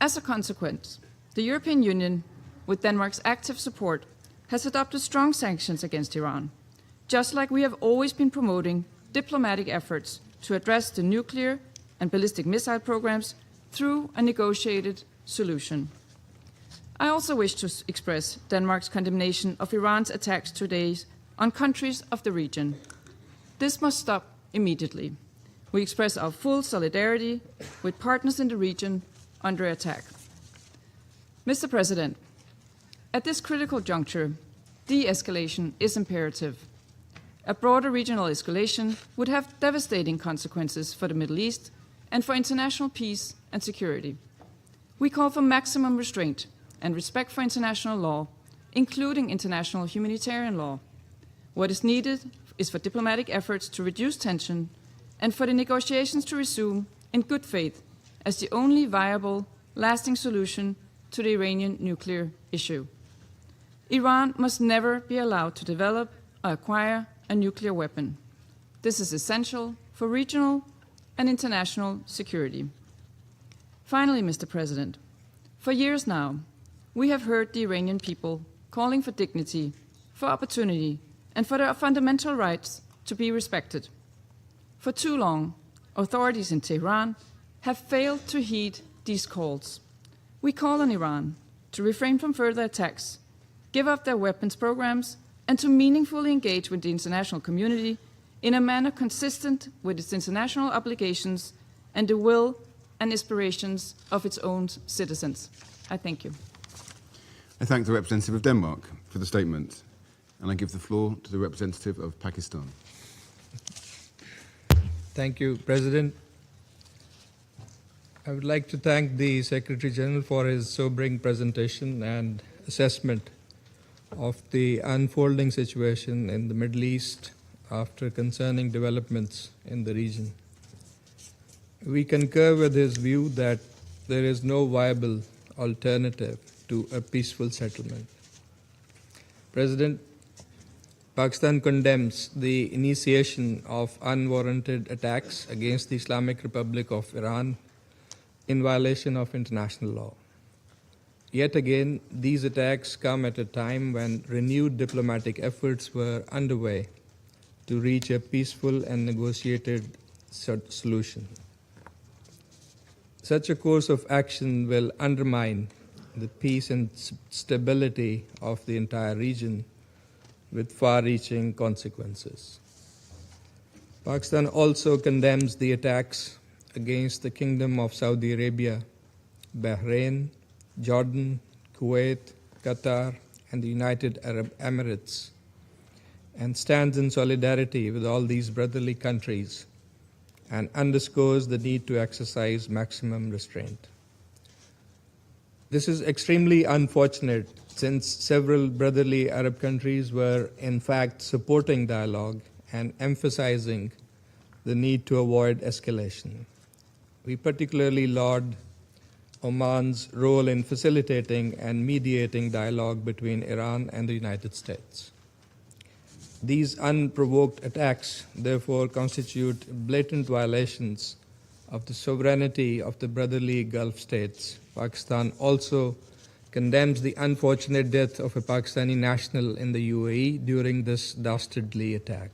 As a consequence, the European Union, with Denmark's active support, has adopted strong sanctions against Iran, just like we have always been promoting diplomatic efforts to address the nuclear and ballistic missile programs through a negotiated solution. I also wish to express Denmark's condemnation of Iran's attacks today on countries of the region. This must stop immediately. We express our full solidarity with partners in the region under attack. Mr. President, at this critical juncture, de-escalation is imperative. A broader regional escalation would have devastating consequences for the Middle East and for international peace and security. We call for maximum restraint and respect for international law, including international humanitarian law. What is needed is for diplomatic efforts to reduce tension and for the negotiations to resume in good faith as the only viable, lasting solution to the Iranian nuclear issue. Iran must never be allowed to develop or acquire a nuclear weapon. This is essential for regional and international security. Finally, Mr. President, for years now, we have heard the Iranian people calling for dignity, for opportunity, and for their fundamental rights to be respected. For too long, authorities in Tehran have failed to heed these calls. We call on Iran to refrain from further attacks, give up their weapons programs, and to meaningfully engage with the international community in a manner consistent with its international obligations and the will and aspirations of its own citizens. I thank you. I thank the representative of Denmark for the statement, and I give the floor to the representative of Pakistan. Thank you, President. I would like to thank the Secretary General for his sobering presentation and assessment of the unfolding situation in the Middle East after concerning developments in the region. We concur with his view that there is no viable alternative to a peaceful settlement. President, Pakistan condemns the initiation of unwarranted attacks against the Islamic Republic of Iran in violation of international law. Yet again, these attacks come at a time when renewed diplomatic efforts were underway to reach a peaceful and negotiated solution. Such a course of action will undermine the peace and stability of the entire region with far-reaching consequences. Pakistan also condemns the attacks against the Kingdom of Saudi Arabia, Bahrain, Jordan, Kuwait, Qatar, and the United Arab Emirates, and stands in solidarity with all these brotherly countries and underscores the need to exercise maximum restraint. This is extremely unfortunate since several brotherly Arab countries were in fact supporting dialogue and emphasizing the need to avoid escalation. We particularly laud Oman's role in facilitating and mediating dialogue between Iran and the United States. These unprovoked attacks, therefore, constitute blatant violations of the sovereignty of the brotherly Gulf states. Pakistan also condemns the unfortunate death of a Pakistani national in the UAE during this dastardly attack.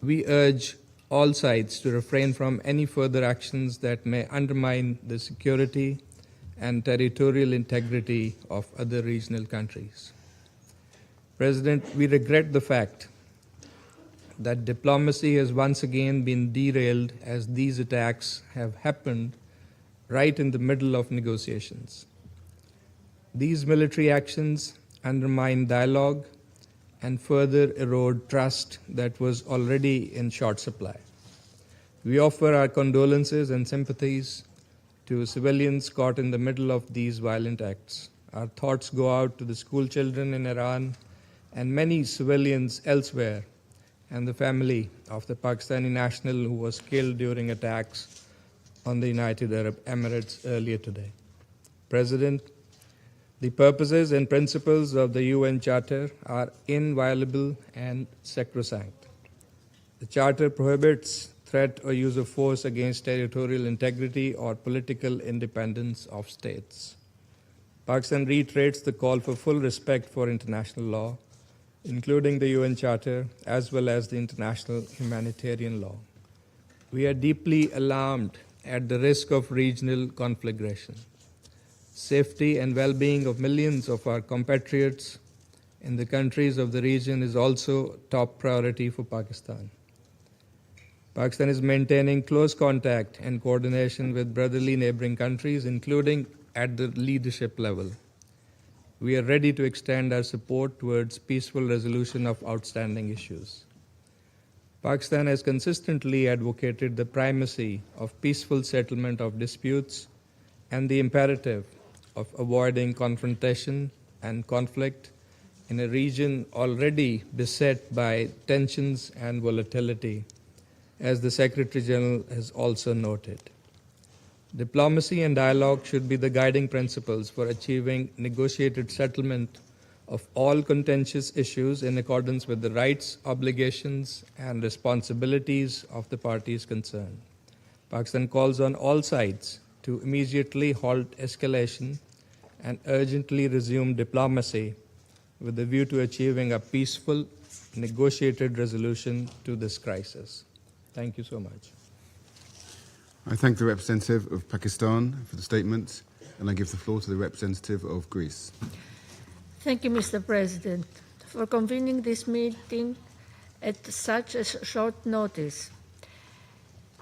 We urge all sides to refrain from any further actions that may undermine the security and territorial integrity of other regional countries. President, we regret the fact that diplomacy has once again been derailed as these attacks have happened right in the middle of negotiations. These military actions undermine dialogue and further erode trust that was already in short supply. We offer our condolences and sympathies to civilians caught in the middle of these violent acts. Our thoughts go out to the school children in Iran and many civilians elsewhere, and the family of the Pakistani national who was killed during attacks on the United Arab Emirates earlier today. President, the purposes and principles of the UN Charter are inviolable and sacrosanct. The Charter prohibits threat or use of force against territorial integrity or political independence of states. Pakistan reiterates the call for full respect for international law, including the UN Charter, as well as the international humanitarian law. We are deeply alarmed at the risk of regional conflagration. Safety and well-being of millions of our compatriots in the countries of the region is also top priority for Pakistan. Pakistan is maintaining close contact and coordination with brotherly neighboring countries, including at the leadership level. We are ready to extend our support towards peaceful resolution of outstanding issues. Pakistan has consistently advocated the primacy of peaceful settlement of disputes and the imperative of avoiding confrontation and conflict in a region already beset by tensions and volatility, as the Secretary General has also noted. Diplomacy and dialogue should be the guiding principles for achieving negotiated settlement of all contentious issues in accordance with the rights, obligations, and responsibilities of the parties concerned. Pakistan calls on all sides to immediately halt escalation and urgently resume diplomacy with a view to achieving a peaceful, negotiated resolution to this crisis. Thank you so much. I thank the representative of Pakistan for the statement, and I give the floor to the representative of Greece. Thank you, Mr. President, for convening this meeting at such a short notice.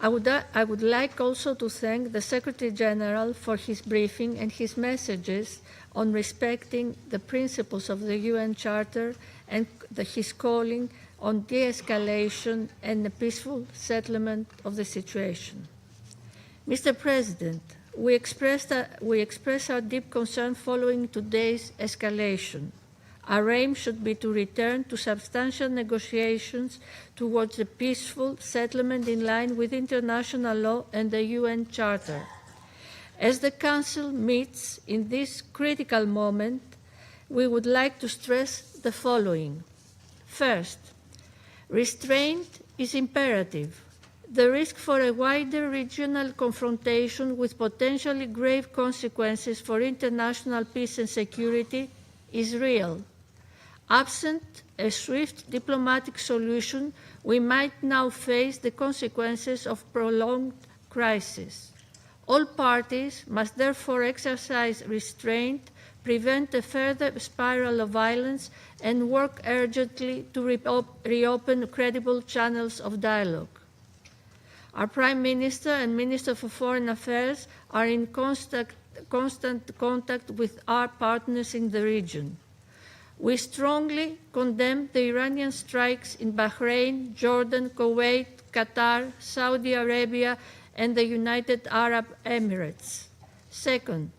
I would like also to thank the Secretary General for his briefing and his messages on respecting the principles of the UN Charter and his calling on de-escalation and the peaceful settlement of the situation. Mr. President, we express our deep concern following today's escalation. Our aim should be to return to substantial negotiations towards a peaceful settlement in line with international law and the UN Charter. As the Council meets in this critical moment, we would like to stress the following. First, restraint is imperative. The risk for a wider regional confrontation with potentially grave consequences for international peace and security is real. Absent a swift diplomatic solution, we might now face the consequences of prolonged crisis. All parties must therefore exercise restraint, prevent a further spiral of violence, and work urgently to reopen credible channels of dialogue. Our Prime Minister and Minister for Foreign Affairs are in constant contact with our partners in the region. We strongly condemn the Iranian strikes in Bahrain, Jordan, Kuwait, Qatar, Saudi Arabia, and the United Arab Emirates. Second,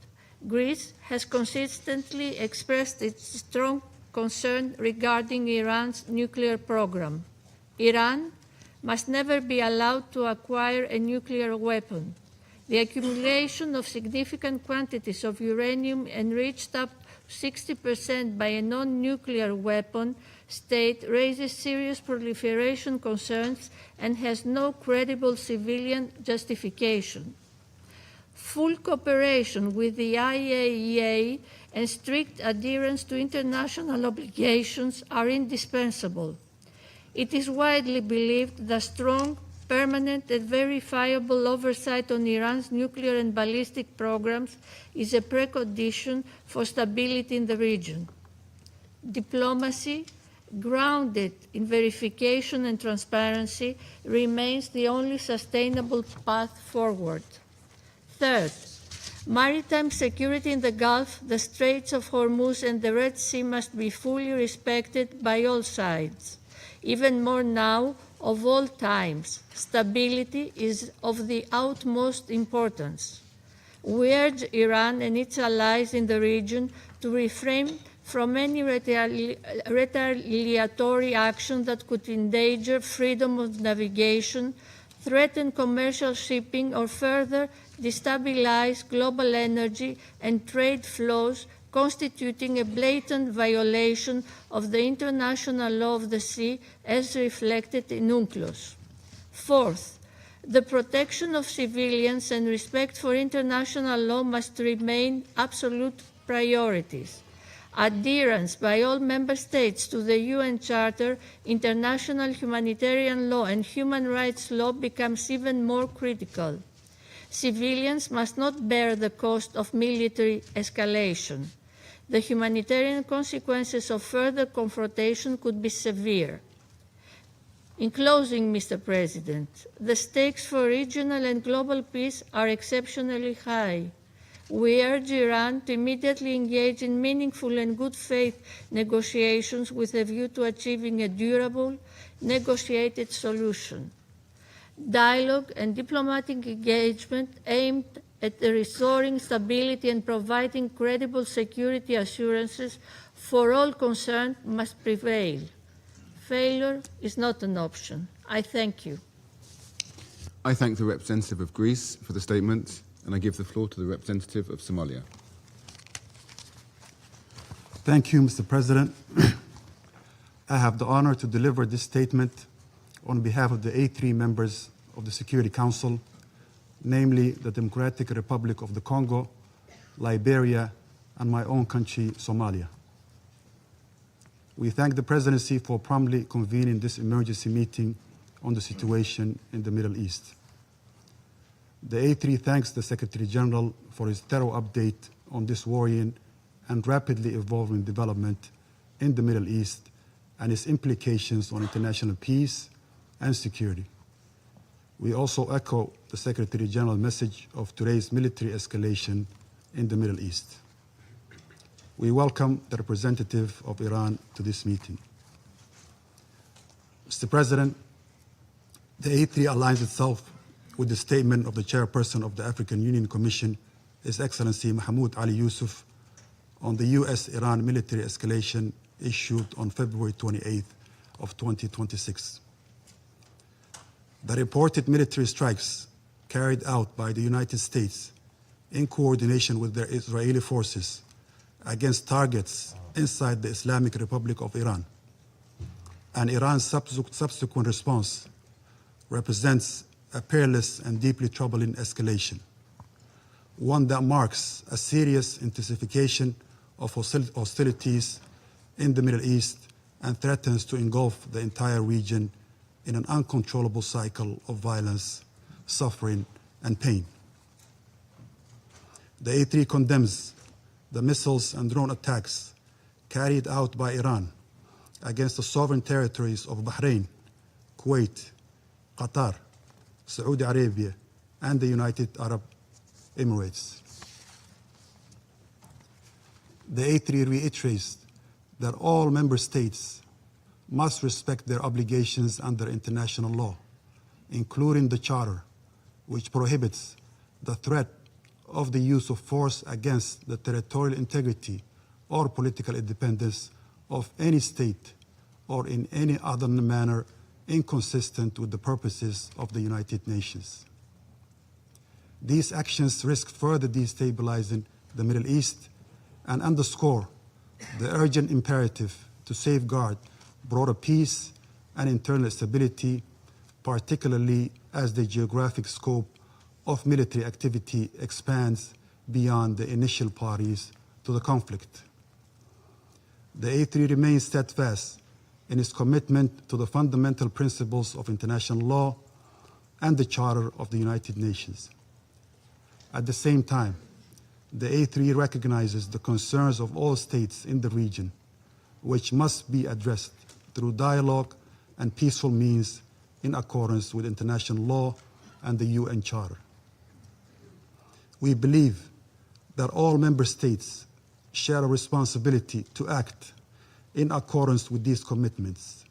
Greece has consistently expressed its strong concern regarding Iran's nuclear program. Iran must never be allowed to acquire a nuclear weapon. The accumulation of significant quantities of uranium enriched up 60% by a non-nuclear weapon state raises serious proliferation concerns and has no credible civilian justification. Full cooperation with the IAEA and strict adherence to international obligations are indispensable. It is widely believed that strong, permanent and verifiable oversight on Iran's nuclear and ballistic programs is a precondition for stability in the region. Diplomacy, grounded in verification and transparency, remains the only sustainable path forward. Third, maritime security in the Gulf, the Straits of Hormuz, and the Red Sea must be fully respected by all sides. Even more now, of all times, stability is of the utmost importance. We urge Iran and its allies in the region to refrain from any retaliatory action that could endanger freedom of navigation, threaten commercial shipping, or further destabilize global energy and trade flows, constituting a blatant violation of the international law of the sea as reflected in UNCLOS. Fourth, the protection of civilians and respect for international law must remain absolute priorities. Adherence by all member states to the UN Charter, international humanitarian law, and human rights law becomes even more critical. Civilians must not bear the cost of military escalation. The humanitarian consequences of further confrontation could be severe. In closing, Mr. President, the stakes for regional and global peace are exceptionally high. We urge Iran to immediately engage in meaningful and good faith negotiations with a view to achieving a durable, negotiated solution. Dialogue and diplomatic engagement aimed at restoring stability and providing credible security assurances for all concerned must prevail. Failure is not an option. I thank you. I thank the representative of Greece for the statement, and I give the floor to the representative of Somalia. Thank you, Mr. President. I have the honor to deliver this statement on behalf of the A3 members of the Security Council, namely the Democratic Republic of the Congo, Liberia, and my own country, Somalia. We thank the Presidency for promptly convening this emergency meeting on the situation in the Middle East. The A3 thanks the Secretary General for his thorough update on this worrying and rapidly evolving development in the Middle East and its implications on international peace and security. We also echo the Secretary General's message of today's military escalation in the Middle East. We welcome the representative of Iran to this meeting. Mr. President, the A3 aligns itself with the statement of the chairperson of the African Union Commission, His Excellency Mahmoud Ali Yusuf, on the U.S.-Iran military escalation issued on February 28th of 2026. The reported military strikes carried out by the United States in coordination with their Israeli forces against targets inside the Islamic Republic of Iran and Iran's subsequent response represents a perilous and deeply troubling escalation, one that marks a serious intensification of hostilities in the Middle East and threatens to engulf the entire region in an uncontrollable cycle of violence, suffering, and pain. The A3 condemns the missiles and drone attacks carried out by Iran against the sovereign territories of Bahrain, Kuwait, Qatar, Saudi Arabia, and the United Arab Emirates. The A3 reiterates that all member states must respect their obligations under international law, including the Charter, which prohibits the threat of the use of force against the territorial integrity or political independence of any state or in any other manner inconsistent with the purposes of the United Nations. These actions risk further destabilizing the Middle East and underscore the urgent imperative to safeguard broader peace and internal stability, particularly as the geographic scope of military activity expands beyond the initial parties to the conflict. The A3 remains steadfast in its commitment to the fundamental principles of international law and the Charter of the United Nations. At the same time, the A3 recognizes the concerns of all states in the region, which must be addressed through dialogue and peaceful means in accordance with international law and the UN Charter. We believe that all member states share a responsibility to act in accordance with these commitments,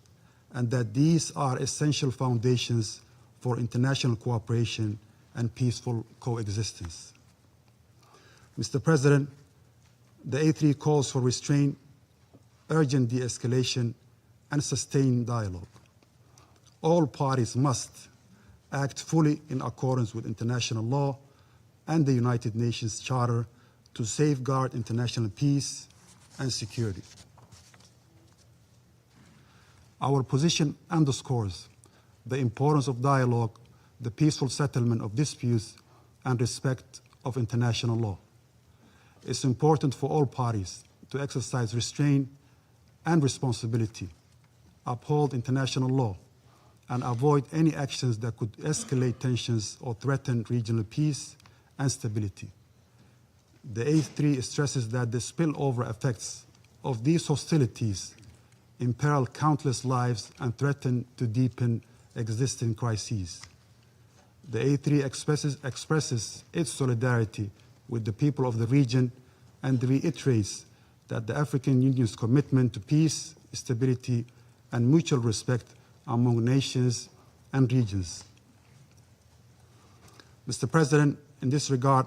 and that these are essential foundations for international cooperation and peaceful coexistence. Mr. President, the A3 calls for restraint, urgent de-escalation, and sustained dialogue. All parties must act fully in accordance with international law and the United Nations Charter to safeguard international peace and security. Our position underscores the importance of dialogue, the peaceful settlement of disputes, and respect of international law. It's important for all parties to exercise restraint and responsibility, uphold international law, and avoid any actions that could escalate tensions or threaten regional peace and stability. The A3 stresses that the spillover effects of these hostilities imperil countless lives and threaten to deepen existing crises. The A3 expresses its solidarity with the people of the region and reiterates that the African Union's commitment to peace, stability, and mutual respect among nations and regions. Mr. President, in this regard,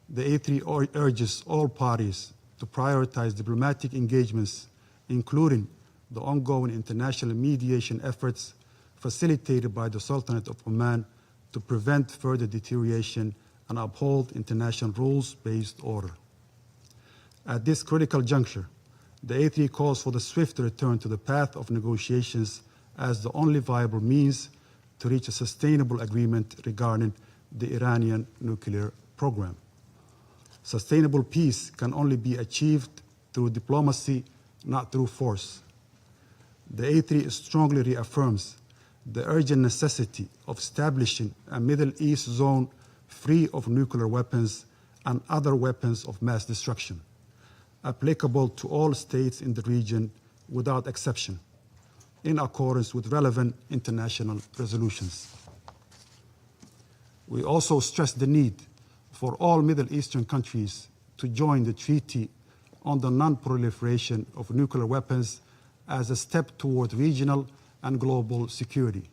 the A3 urges all parties to prioritize diplomatic engagements, including the ongoing international mediation efforts facilitated by the Sultanate of Oman to prevent further deterioration and uphold international rules-based order. At this critical juncture, the A3 calls for the swift return to the path of negotiations as the only viable means to reach a sustainable agreement regarding the Iranian nuclear program. Sustainable peace can only be achieved through diplomacy, not through force. The A3 strongly reaffirms the urgent necessity of establishing a Middle East zone free of nuclear weapons and other weapons of mass destruction, applicable to all states in the region without exception, in accordance with relevant international resolutions. We also stress the need for all Middle Eastern countries to join the Treaty on the Non-Proliferation of Nuclear Weapons as a step toward regional and global security.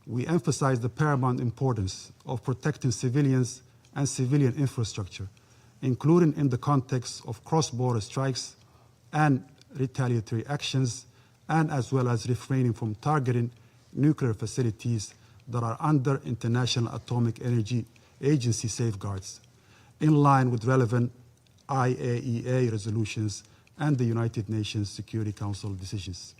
We emphasize the paramount importance of protecting civilians and civilian infrastructure, including in the context of cross-border strikes and retaliatory actions, and as well as refraining from targeting nuclear facilities that are under International Atomic Energy Agency safeguards, in line with relevant IAEA resolutions and the United Nations Security Council decisions.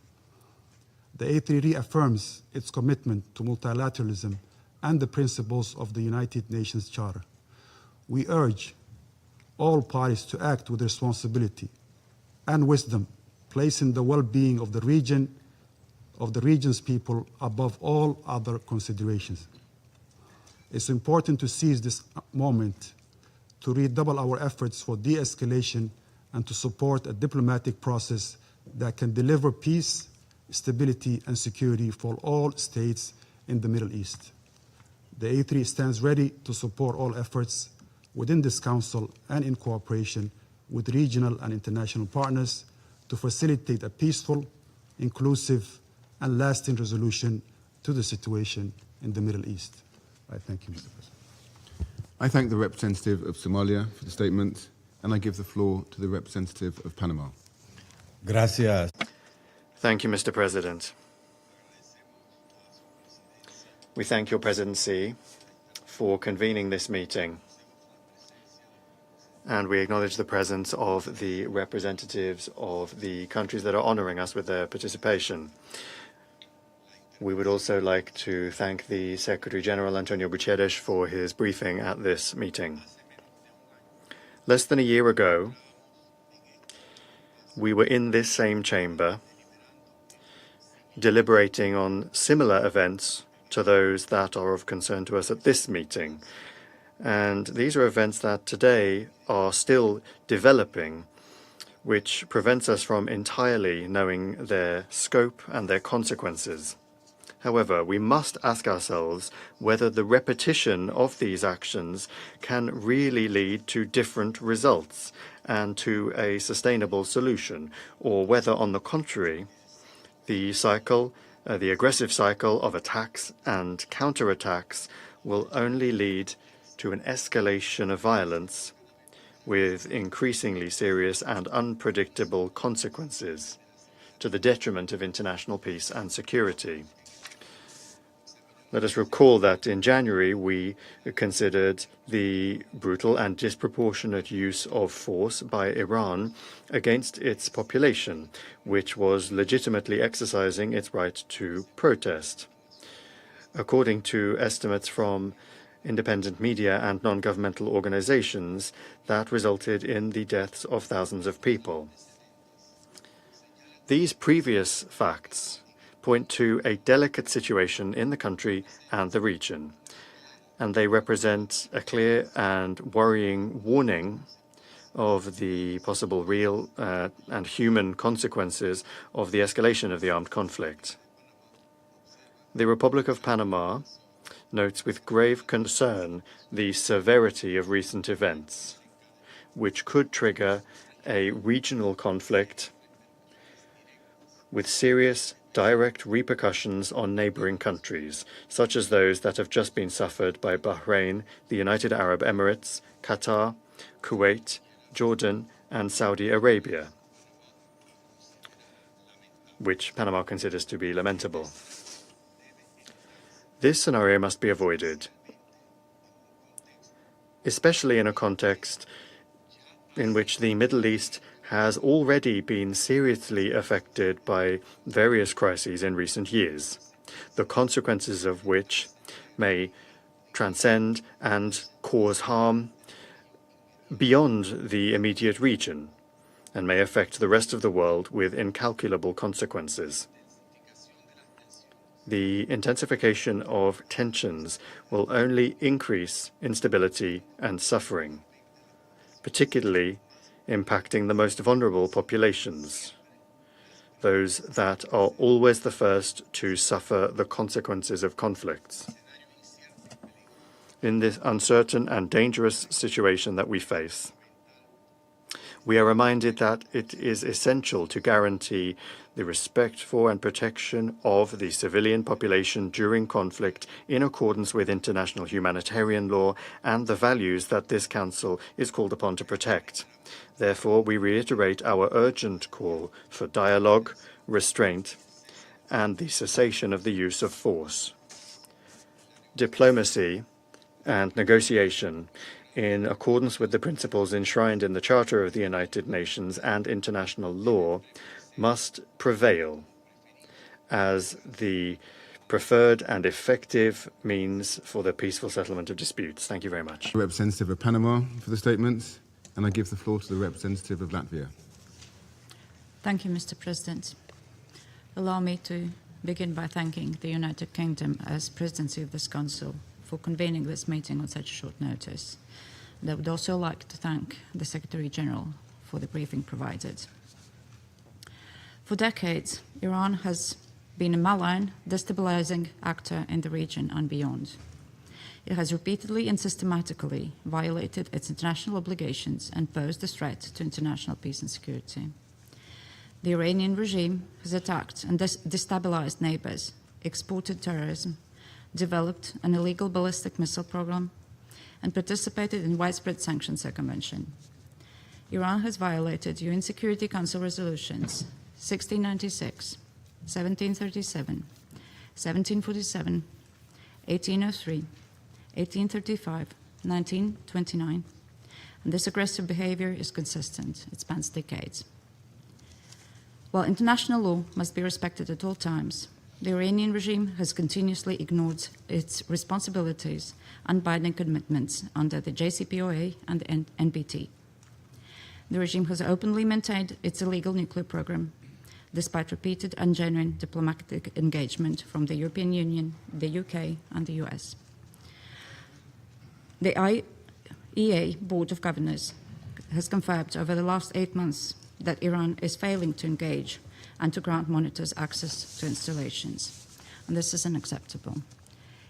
The A3 reaffirms its commitment to multilateralism and the principles of the United Nations Charter. We urge all parties to act with responsibility and wisdom, placing the well-being of the region's people above all other considerations. It's important to seize this moment to redouble our efforts for de-escalation and to support a diplomatic process that can deliver peace, stability, and security for all states in the Middle East. The A3 stands ready to support all efforts within this Council and in cooperation with regional and international partners to facilitate a peaceful, inclusive, and lasting resolution to the situation in the Middle East. I thank you, Mr. President. I thank the representative of Somalia for the statement, and I give the floor to the representative of Panama. Gracias. Thank you, Mr. President. We thank your presidency for convening this meeting, and we acknowledge the presence of the representatives of the countries that are honoring us with their participation. We would also like to thank the Secretary-General, Antonio Guterres, for his briefing at this meeting. Less than a year ago, we were in this same chamber deliberating on similar events to those that are of concern to us at this meeting. And these are events that today are still developing, which prevents us from entirely knowing their scope and their consequences. However, we must ask ourselves whether the repetition of these actions can really lead to different results and to a sustainable solution, or whether, on the contrary, the aggressive cycle of attacks and counterattacks will only lead to an escalation of violence with increasingly serious and unpredictable consequences to the detriment of international peace and security. Let us recall that in January we considered the brutal and disproportionate use of force by Iran against its population, which was legitimately exercising its right to protest. According to estimates from independent media and non-governmental organizations, that resulted in the deaths of thousands of people. These previous facts point to a delicate situation in the country and the region, and they represent a clear and worrying warning of the possible real and human consequences of the escalation of the armed conflict. The Republic of Panama notes with grave concern the severity of recent events, which could trigger a regional conflict with serious direct repercussions on neighboring countries, such as those that have just been suffered by Bahrain, the United Arab Emirates, Qatar, Kuwait, Jordan, and Saudi Arabia, which Panama considers to be lamentable. This scenario must be avoided, especially in a context in which the Middle East has already been seriously affected by various crises in recent years, the consequences of which may transcend and cause harm beyond the immediate region and may affect the rest of the world with incalculable consequences. The intensification of tensions will only increase instability and suffering, particularly impacting the most vulnerable populations, those that are always the first to suffer the consequences of conflicts. In this uncertain and dangerous situation that we face, we are reminded that it is essential to guarantee the respect for and protection of the civilian population during conflict in accordance with international humanitarian law and the values that this Council is called upon to protect. Therefore, we reiterate our urgent call for dialogue, restraint, and the cessation of the use of force. Diplomacy and negotiation, in accordance with the principles enshrined in the Charter of the United Nations and international law, must prevail as the preferred and effective means for the peaceful settlement of disputes. Thank you very much. Representative of Panama for the statement, and I give the floor to the representative of Latvia. Thank you, Mr. President. Allow me to begin by thanking the United Kingdom as presidency of this Council for convening this meeting on such short notice. And I would also like to thank the Secretary-General for the briefing provided. For decades, Iran has been a malign, destabilizing actor in the region and beyond. It has repeatedly and systematically violated its international obligations and posed a threat to international peace and security. The Iranian regime has attacked and destabilized neighbors, exported terrorism, developed an illegal ballistic missile program, and participated in widespread sanctions circumvention. Iran has violated UN Security Council resolutions 1696, 1737, 1747, 1803, 1835, 1929, and this aggressive behavior is consistent. It spans decades. While international law must be respected at all times, the Iranian regime has continuously ignored its responsibilities and binding commitments under the JCPOA and the NPT. The regime has openly maintained its illegal nuclear program, despite repeated and genuine diplomatic engagement from the European Union, the UK, and the US. The IAEA Board of Governors has confirmed over the last 8 months that Iran is failing to engage and to grant monitors access to installations. And this is unacceptable.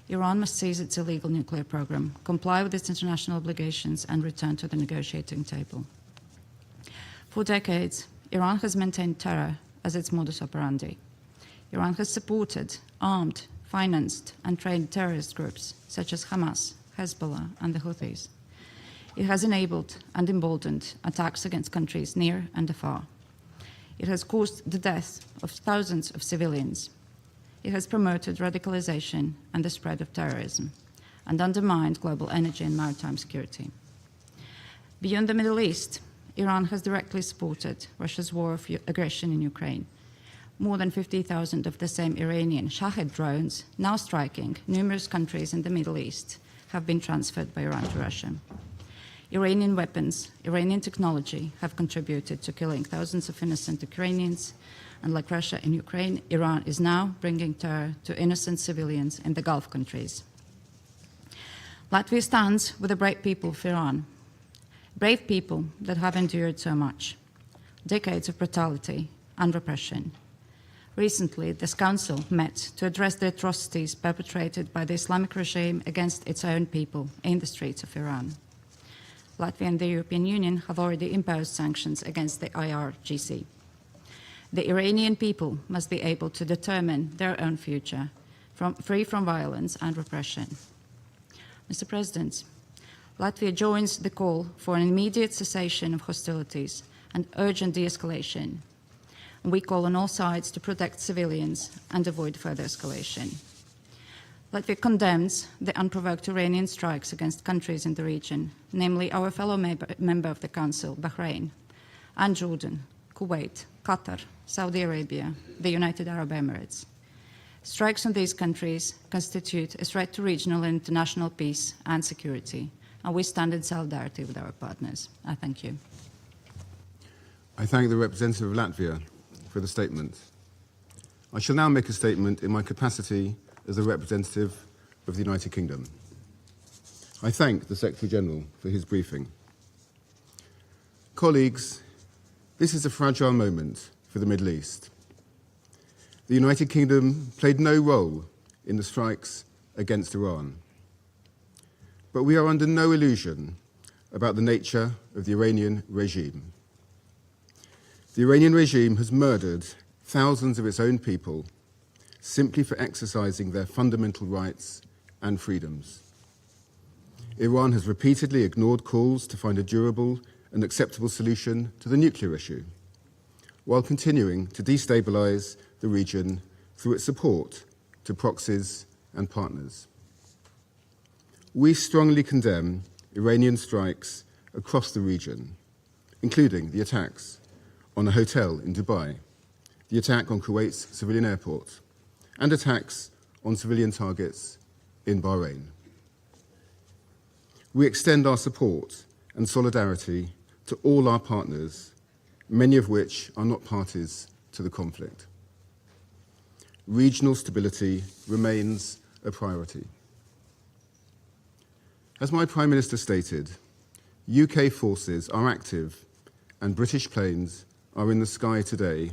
Iran must cease its illegal nuclear program, comply with its international obligations, and return to the negotiating table. For decades, Iran has maintained terror as its modus operandi. Iran has supported, armed, financed, and trained terrorist groups such as Hamas, Hezbollah, and the Houthis. It has enabled and emboldened attacks against countries near and afar. It has caused the death of thousands of civilians. It has promoted radicalization and the spread of terrorism, and undermined global energy and maritime security. Beyond the Middle East, Iran has directly supported Russia's war of aggression in Ukraine. More than 50,000 of the same Iranian Shahed drones, now striking numerous countries in the Middle East, have been transferred by Iran to Russia. Iranian weapons, Iranian technology have contributed to killing thousands of innocent Ukrainians, and like Russia in Ukraine, Iran is now bringing terror to innocent civilians in the Gulf countries. Latvia stands with the brave people of Iran, brave people that have endured so much, decades of brutality and repression. Recently, this Council met to address the atrocities perpetrated by the Islamic regime against its own people in the streets of Iran. Latvia and the European Union have already imposed sanctions against the IRGC. The Iranian people must be able to determine their own future, free from violence and repression. Mr. President, Latvia joins the call for an immediate cessation of hostilities and urgent de-escalation. We call on all sides to protect civilians and avoid further escalation. Latvia condemns the unprovoked Iranian strikes against countries in the region, namely our fellow member of the Council, Bahrain, and Jordan, Kuwait, Qatar, Saudi Arabia, the United Arab Emirates. Strikes on these countries constitute a threat to regional and international peace and security, and we stand in solidarity with our partners. I thank you. I thank the representative of Latvia for the statement. I shall now make a statement in my capacity as a representative of the United Kingdom. I thank the Secretary-General for his briefing. Colleagues, this is a fragile moment for the Middle East. The United Kingdom played no role in the strikes against Iran. But we are under no illusion about the nature of the Iranian regime. The Iranian regime has murdered thousands of its own people simply for exercising their fundamental rights and freedoms. Iran has repeatedly ignored calls to find a durable and acceptable solution to the nuclear issue, while continuing to destabilize the region through its support to proxies and partners. We strongly condemn Iranian strikes across the region, including the attacks on a hotel in Dubai, the attack on Kuwait's civilian airport, and attacks on civilian targets in Bahrain. We extend our support and solidarity to all our partners, many of which are not parties to the conflict. Regional stability remains a priority. As my Prime Minister stated, UK forces are active and British planes are in the sky today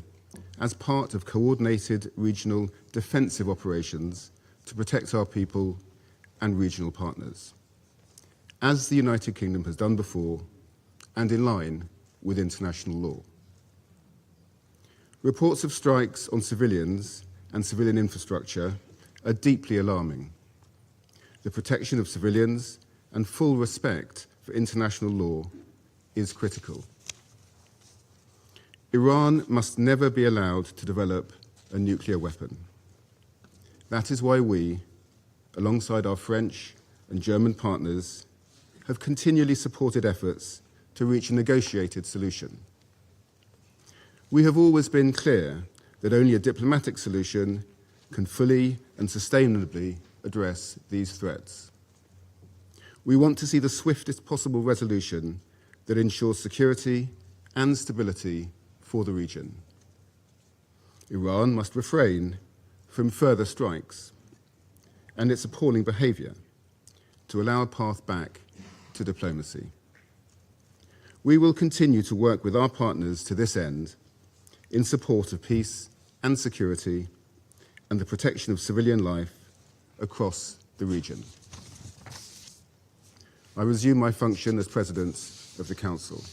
as part of coordinated regional defensive operations to protect our people and regional partners, as the United Kingdom has done before and in line with international law. Reports of strikes on civilians and civilian infrastructure are deeply alarming. The protection of civilians and full respect for international law is critical. Iran must never be allowed to develop a nuclear weapon. That is why we, alongside our French and German partners, have continually supported efforts to reach a negotiated solution. We have always been clear that only a diplomatic solution can fully and sustainably address these threats. We want to see the swiftest possible resolution that ensures security and stability for the region. Iran must refrain from further strikes and its appalling behaviour to allow a path back to diplomacy. We will continue to work with our partners to this end in support of peace and security and the protection of civilian life across the region. I resume my function as President of the Council.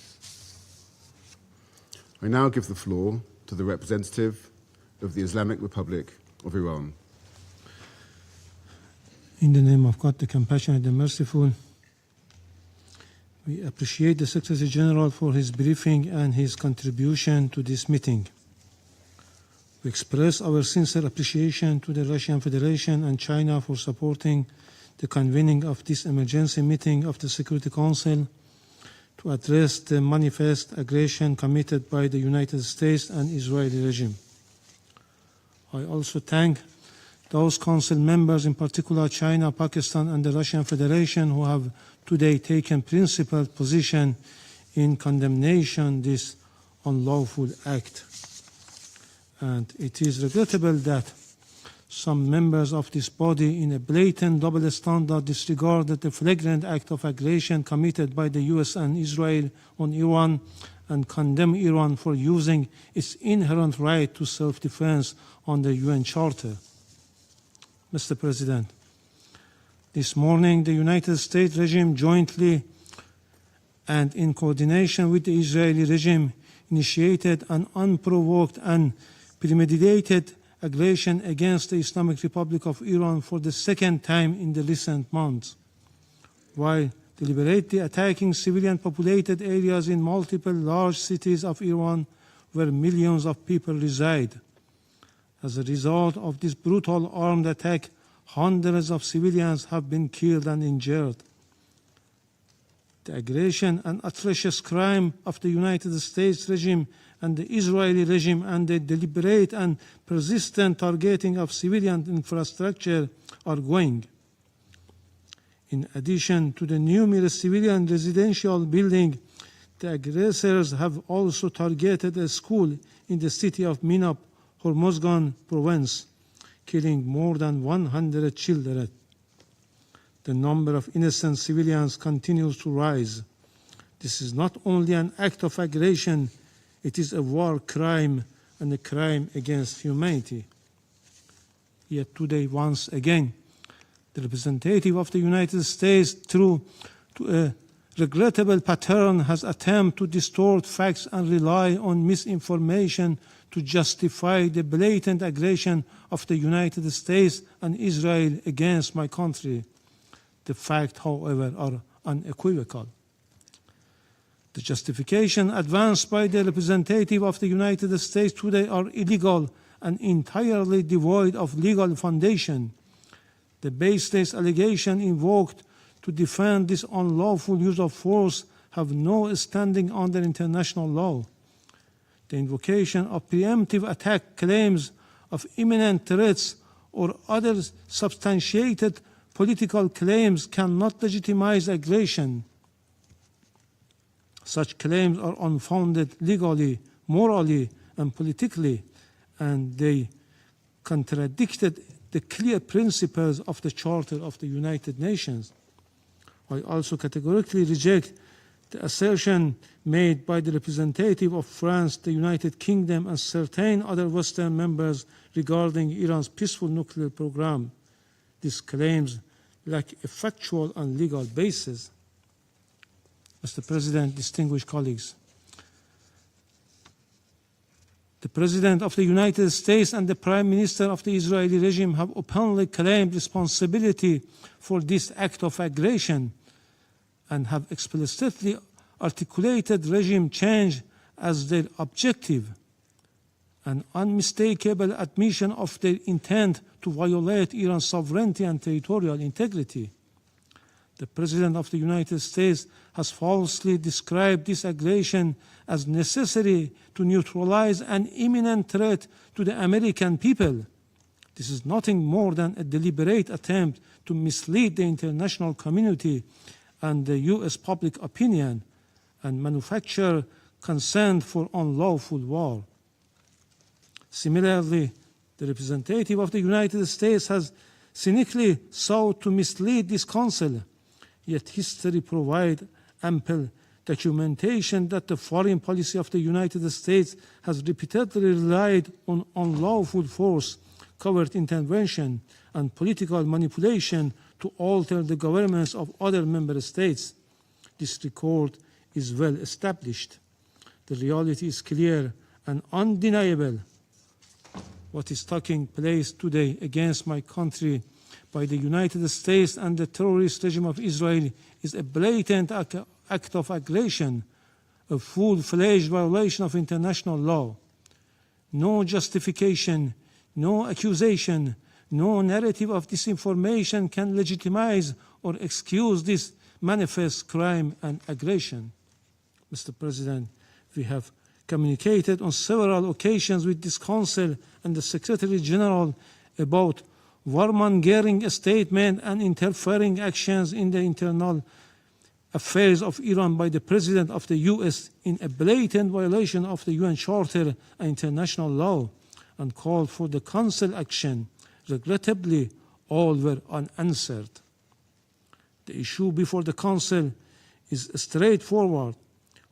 I now give the floor to the representative of the Islamic Republic of Iran. In the name of God, the compassionate and merciful, we appreciate the Secretary General for his briefing and his contribution to this meeting. We express our sincere appreciation to the Russian Federation and China for supporting the convening of this emergency meeting of the Security Council to address the manifest aggression committed by the United States and Israeli regime. I also thank those Council members, in particular China, Pakistan, and the Russian Federation, who have today taken principled position in condemnation of this unlawful act. And it is regrettable that some members of this body, in a blatant double standard, disregarded the flagrant act of aggression committed by the US and Israel on Iran and condemn Iran for using its inherent right to self-defense on the UN Charter. Mr. President, this morning the United States regime jointly and in coordination with the Israeli regime initiated an unprovoked and premeditated aggression against the Islamic Republic of Iran for the second time in the recent months, while deliberately attacking civilian populated areas in multiple large cities of Iran where millions of people reside. As a result of this brutal armed attack, hundreds of civilians have been killed and injured. The aggression and atrocious crime of the United States regime and the Israeli regime and the deliberate and persistent targeting of civilian infrastructure are going. In addition to the numerous civilian residential buildings, the aggressors have also targeted a school in the city of Minop, Hormozgan province, killing more than 100 children. The number of innocent civilians continues to rise. This is not only an act of aggression, it is a war crime and a crime against humanity. Yet today, once again, the representative of the United States, through a regrettable pattern, has attempted to distort facts and rely on misinformation to justify the blatant aggression of the United States and Israel against my country. The facts, however, are unequivocal. The justification advanced by the representative of the United States today are illegal and entirely devoid of legal foundation. The baseless allegation invoked to defend this unlawful use of force have no standing under international law. The invocation of preemptive attack claims of imminent threats or other substantiated political claims cannot legitimize aggression. Such claims are unfounded legally, morally, and politically, and they contradicted the clear principles of the Charter of the United Nations. I also categorically reject the assertion made by the representative of France, the United Kingdom, and certain other Western members regarding Iran's peaceful nuclear program. These claims lack a factual and legal basis. Mr. President, distinguished colleagues, the President of the United States and the Prime Minister of the Israeli regime have openly claimed responsibility for this act of aggression and have explicitly articulated regime change as their objective, an unmistakable admission of their intent to violate Iran's sovereignty and territorial integrity. The President of the United States has falsely described this aggression as necessary to neutralize an imminent threat to the American people. This is nothing more than a deliberate attempt to mislead the international community and the U.S. public opinion and manufacture consent for unlawful war. Similarly, the representative of the United States has cynically sought to mislead this Council, yet history provides ample documentation that the foreign policy of the United States has repeatedly relied on unlawful force, covert intervention, and political manipulation to alter the governments of other member states. This record is well established. The reality is clear and undeniable. What is taking place today against my country by the United States and the terrorist regime of Israel is a blatant act of aggression, a full-fledged violation of international law. No justification, no accusation, no narrative of disinformation can legitimize or excuse this manifest crime and aggression. Mr. President, we have communicated on several occasions with this Council and the Secretary General about warmongering statement and interfering actions in the internal affairs of Iran by the President of the U.S. in a blatant violation of the UN Charter and international law, and called for the Council action. Regrettably, all were unanswered. The issue before the Council is straightforward: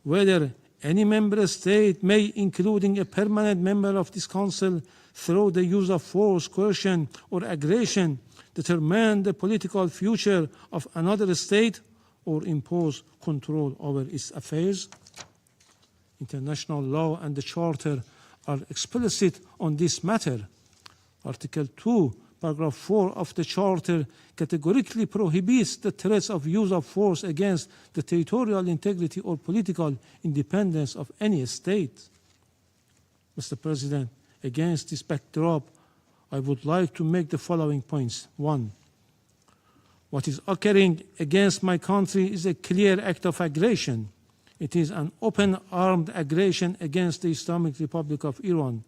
whether any member state may, including a permanent member of this Council, through the use of force, coercion, or aggression, determine the political future of another state or impose control over its affairs. International law and the Charter are explicit on this matter. Article 2, paragraph 4 of the Charter categorically prohibits the threats of use of force against the territorial integrity or political independence of any state. Mr. President, against this backdrop, I would like to make the following points. 1. What is occurring against my country is a clear act of aggression. It is an open armed aggression against the Islamic Republic of Iran.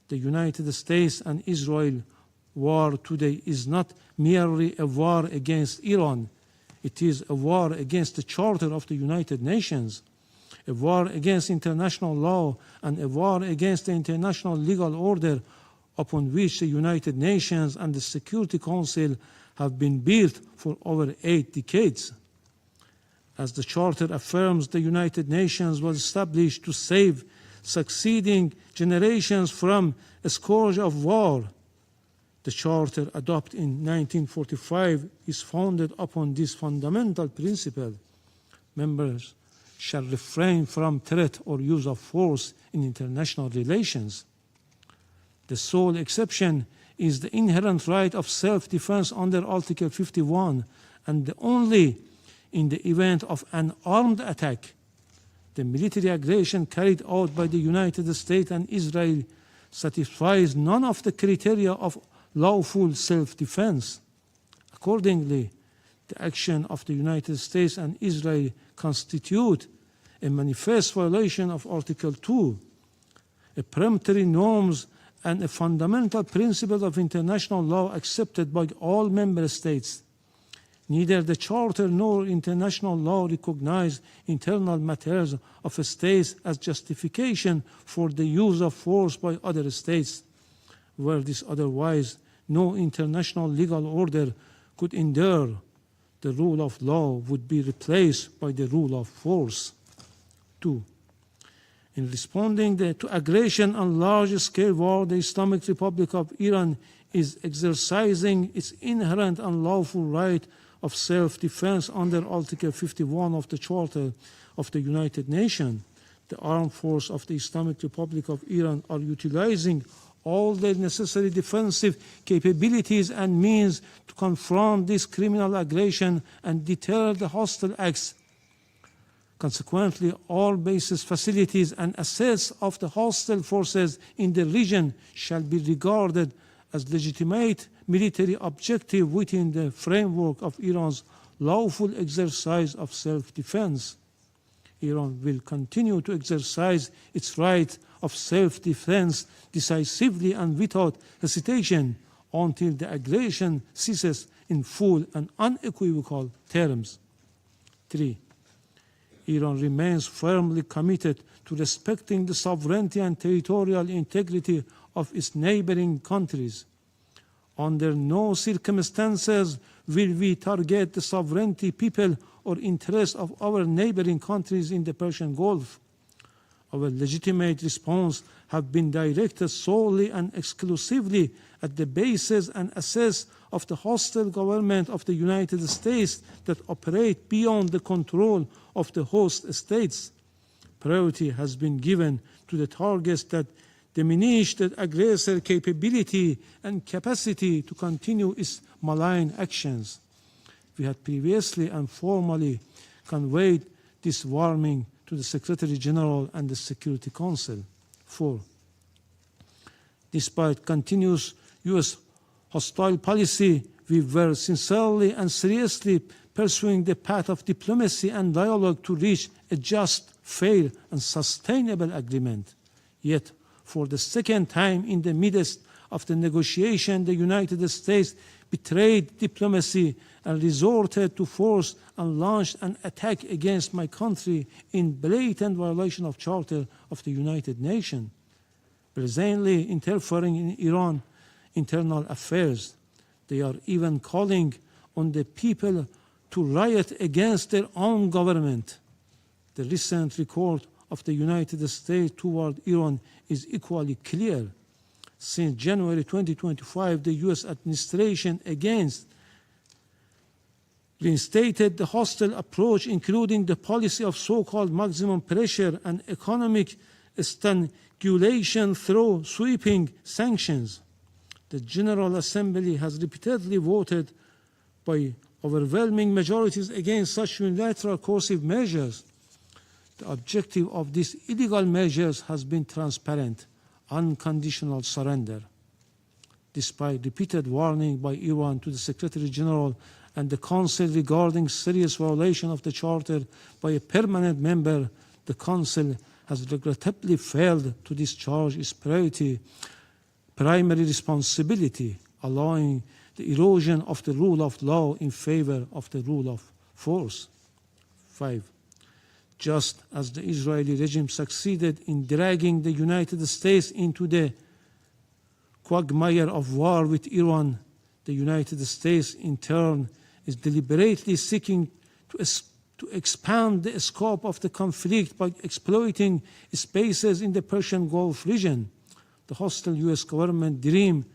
The United States and Israel war today is not merely a war against Iran. It is a war against the Charter of the United Nations, a war against international law, and a war against the international legal order, upon which the United Nations and the Security Council have been built for over 8 decades. As the Charter affirms, the United Nations was established to save succeeding generations from a scourge of war. The Charter, adopted in 1945, is founded upon this fundamental principle. Members shall refrain from threat or use of force in international relations. The sole exception is the inherent right of self-defense under Article 51, and only in the event of an armed attack. The military aggression carried out by the United States and Israel satisfies none of the criteria of lawful self-defense. Accordingly, the action of the United States and Israel constitute a manifest violation of Article 2, a peremptory norms and a fundamental principle of international law accepted by all member states. Neither the Charter nor international law recognize internal matters of states as justification for the use of force by other states. Were this otherwise, no international legal order could endure. The rule of law would be replaced by the rule of force. 2. In responding to aggression and large-scale war, the Islamic Republic of Iran is exercising its inherent and lawful right of self-defense under Article 51 of the Charter of the United Nations. The armed forces of the Islamic Republic of Iran are utilizing all the necessary defensive capabilities and means to confront this criminal aggression and deter the hostile acts. Consequently, all bases, facilities, and assets of the hostile forces in the region shall be regarded as legitimate military objective within the framework of Iran's lawful exercise of self-defense. Iran will continue to exercise its right of self-defense decisively and without hesitation until the aggression ceases in full and unequivocal terms. 3. Iran remains firmly committed to respecting the sovereignty and territorial integrity of its neighboring countries. Under no circumstances will we target the sovereignty, people, or interests of our neighboring countries in the Persian Gulf. Our legitimate response have been directed solely and exclusively at the bases and assets of the hostile government of the United States that operate beyond the control of the host states. Priority has been given to the targets that diminish the aggressor capability and capacity to continue its malign actions. We had previously and formally conveyed this warning to the Secretary General and the Security Council. 4. Despite continuous U.S. hostile policy, we were sincerely and seriously pursuing the path of diplomacy and dialogue to reach a just, fair, and sustainable agreement. Yet, for the second time in the midst of the negotiation, the United States betrayed diplomacy and resorted to force and launched an attack against my country in blatant violation of Charter of the United Nations, presently interfering in Iran's internal affairs. They are even calling on the people to riot against their own government. The recent record of the United States toward Iran is equally clear. Since January 2025, the U.S. administration again reinstated the hostile approach, including the policy of so-called maximum pressure and economic strangulation through sweeping sanctions. The General Assembly has repeatedly voted by overwhelming majorities against such unilateral coercive measures. The objective of these illegal measures has been transparent, unconditional surrender. Despite repeated warning by Iran to the Secretary General and the Council regarding serious violation of the Charter by a permanent member, the Council has regrettably failed to discharge its primary responsibility, allowing the erosion of the rule of law in favor of the rule of force. 5. Just as the Israeli regime succeeded in dragging the United States into the quagmire of war with Iran, the United States, in turn, is deliberately seeking to expand the scope of the conflict by exploiting spaces in the Persian Gulf region. The hostile U.S. government dream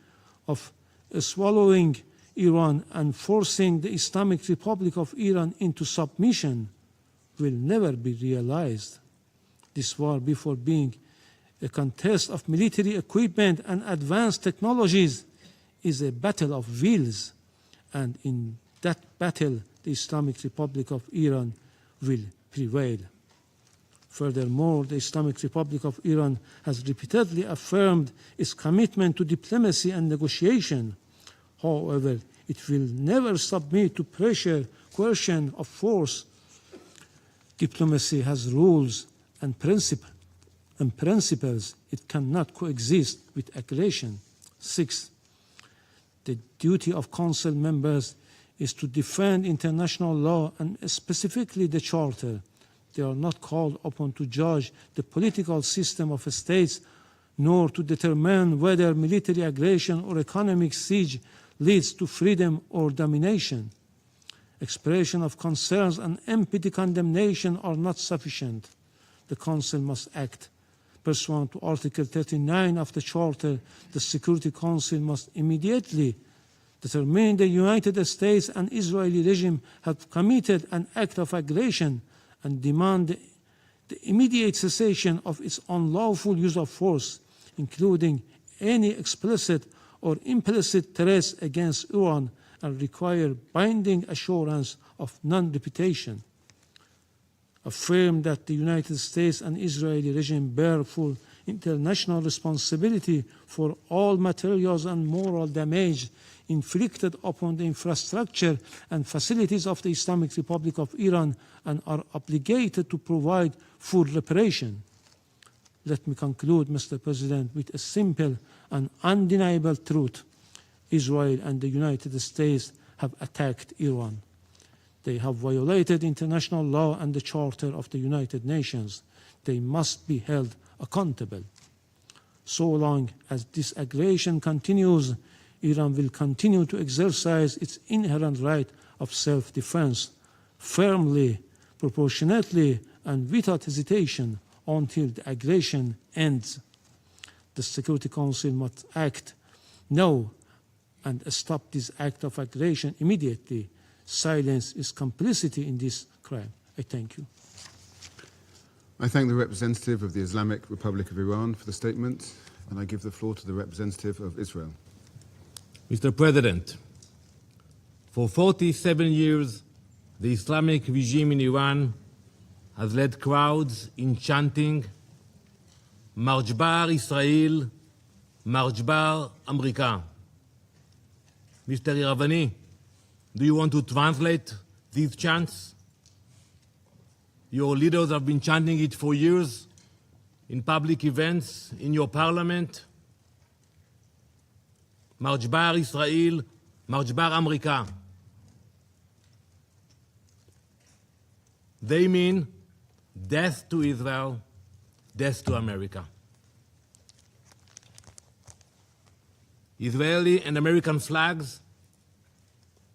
of swallowing Iran and forcing the Islamic Republic of Iran into submission will never be realized. This war, before being a contest of military equipment and advanced technologies, is a battle of wills, and in that battle, the Islamic Republic of Iran will prevail. Furthermore, the Islamic Republic of Iran has repeatedly affirmed its commitment to diplomacy and negotiation. However, it will never submit to pressure, coercion, or force. Diplomacy has rules and principles. It cannot coexist with aggression. 6. The duty of Council members is to defend international law and specifically the Charter. They are not called upon to judge the political system of states, nor to determine whether military aggression or economic siege leads to freedom or domination. Expression of concerns and empty condemnation are not sufficient. The Council must act. Pursuant to Article 39 of the Charter, the Security Council must immediately determine the United States and Israeli regime have committed an act of aggression and demand the immediate cessation of its unlawful use of force, including any explicit or implicit threats against Iran, and require binding assurance of non-repetition. Affirm that the United States and Israeli regime bear full international responsibility for all materials and moral damage inflicted upon the infrastructure and facilities of the Islamic Republic of Iran and are obligated to provide full reparation. Let me conclude, Mr. President, with a simple and undeniable truth. Israel and the United States have attacked Iran. They have violated international law and the Charter of the United Nations. They must be held accountable. So long as this aggression continues, Iran will continue to exercise its inherent right of self-defense firmly, proportionately, and without hesitation until the aggression ends. The Security Council must act now and stop this act of aggression immediately. Silence is complicity in this crime. I thank you. I thank the representative of the Islamic Republic of Iran for the statement, and I give the floor to the representative of Israel. Mr. President, for 47 years, the Islamic regime in Iran has led crowds in chanting March Bar Israel, March Bar America. Mr. Iravani, do you want to translate these chants? Your leaders have been chanting it for years in public events, in your parliament. March Bar Israel, March Bar America. They mean death to Israel, death to America. Israeli and American flags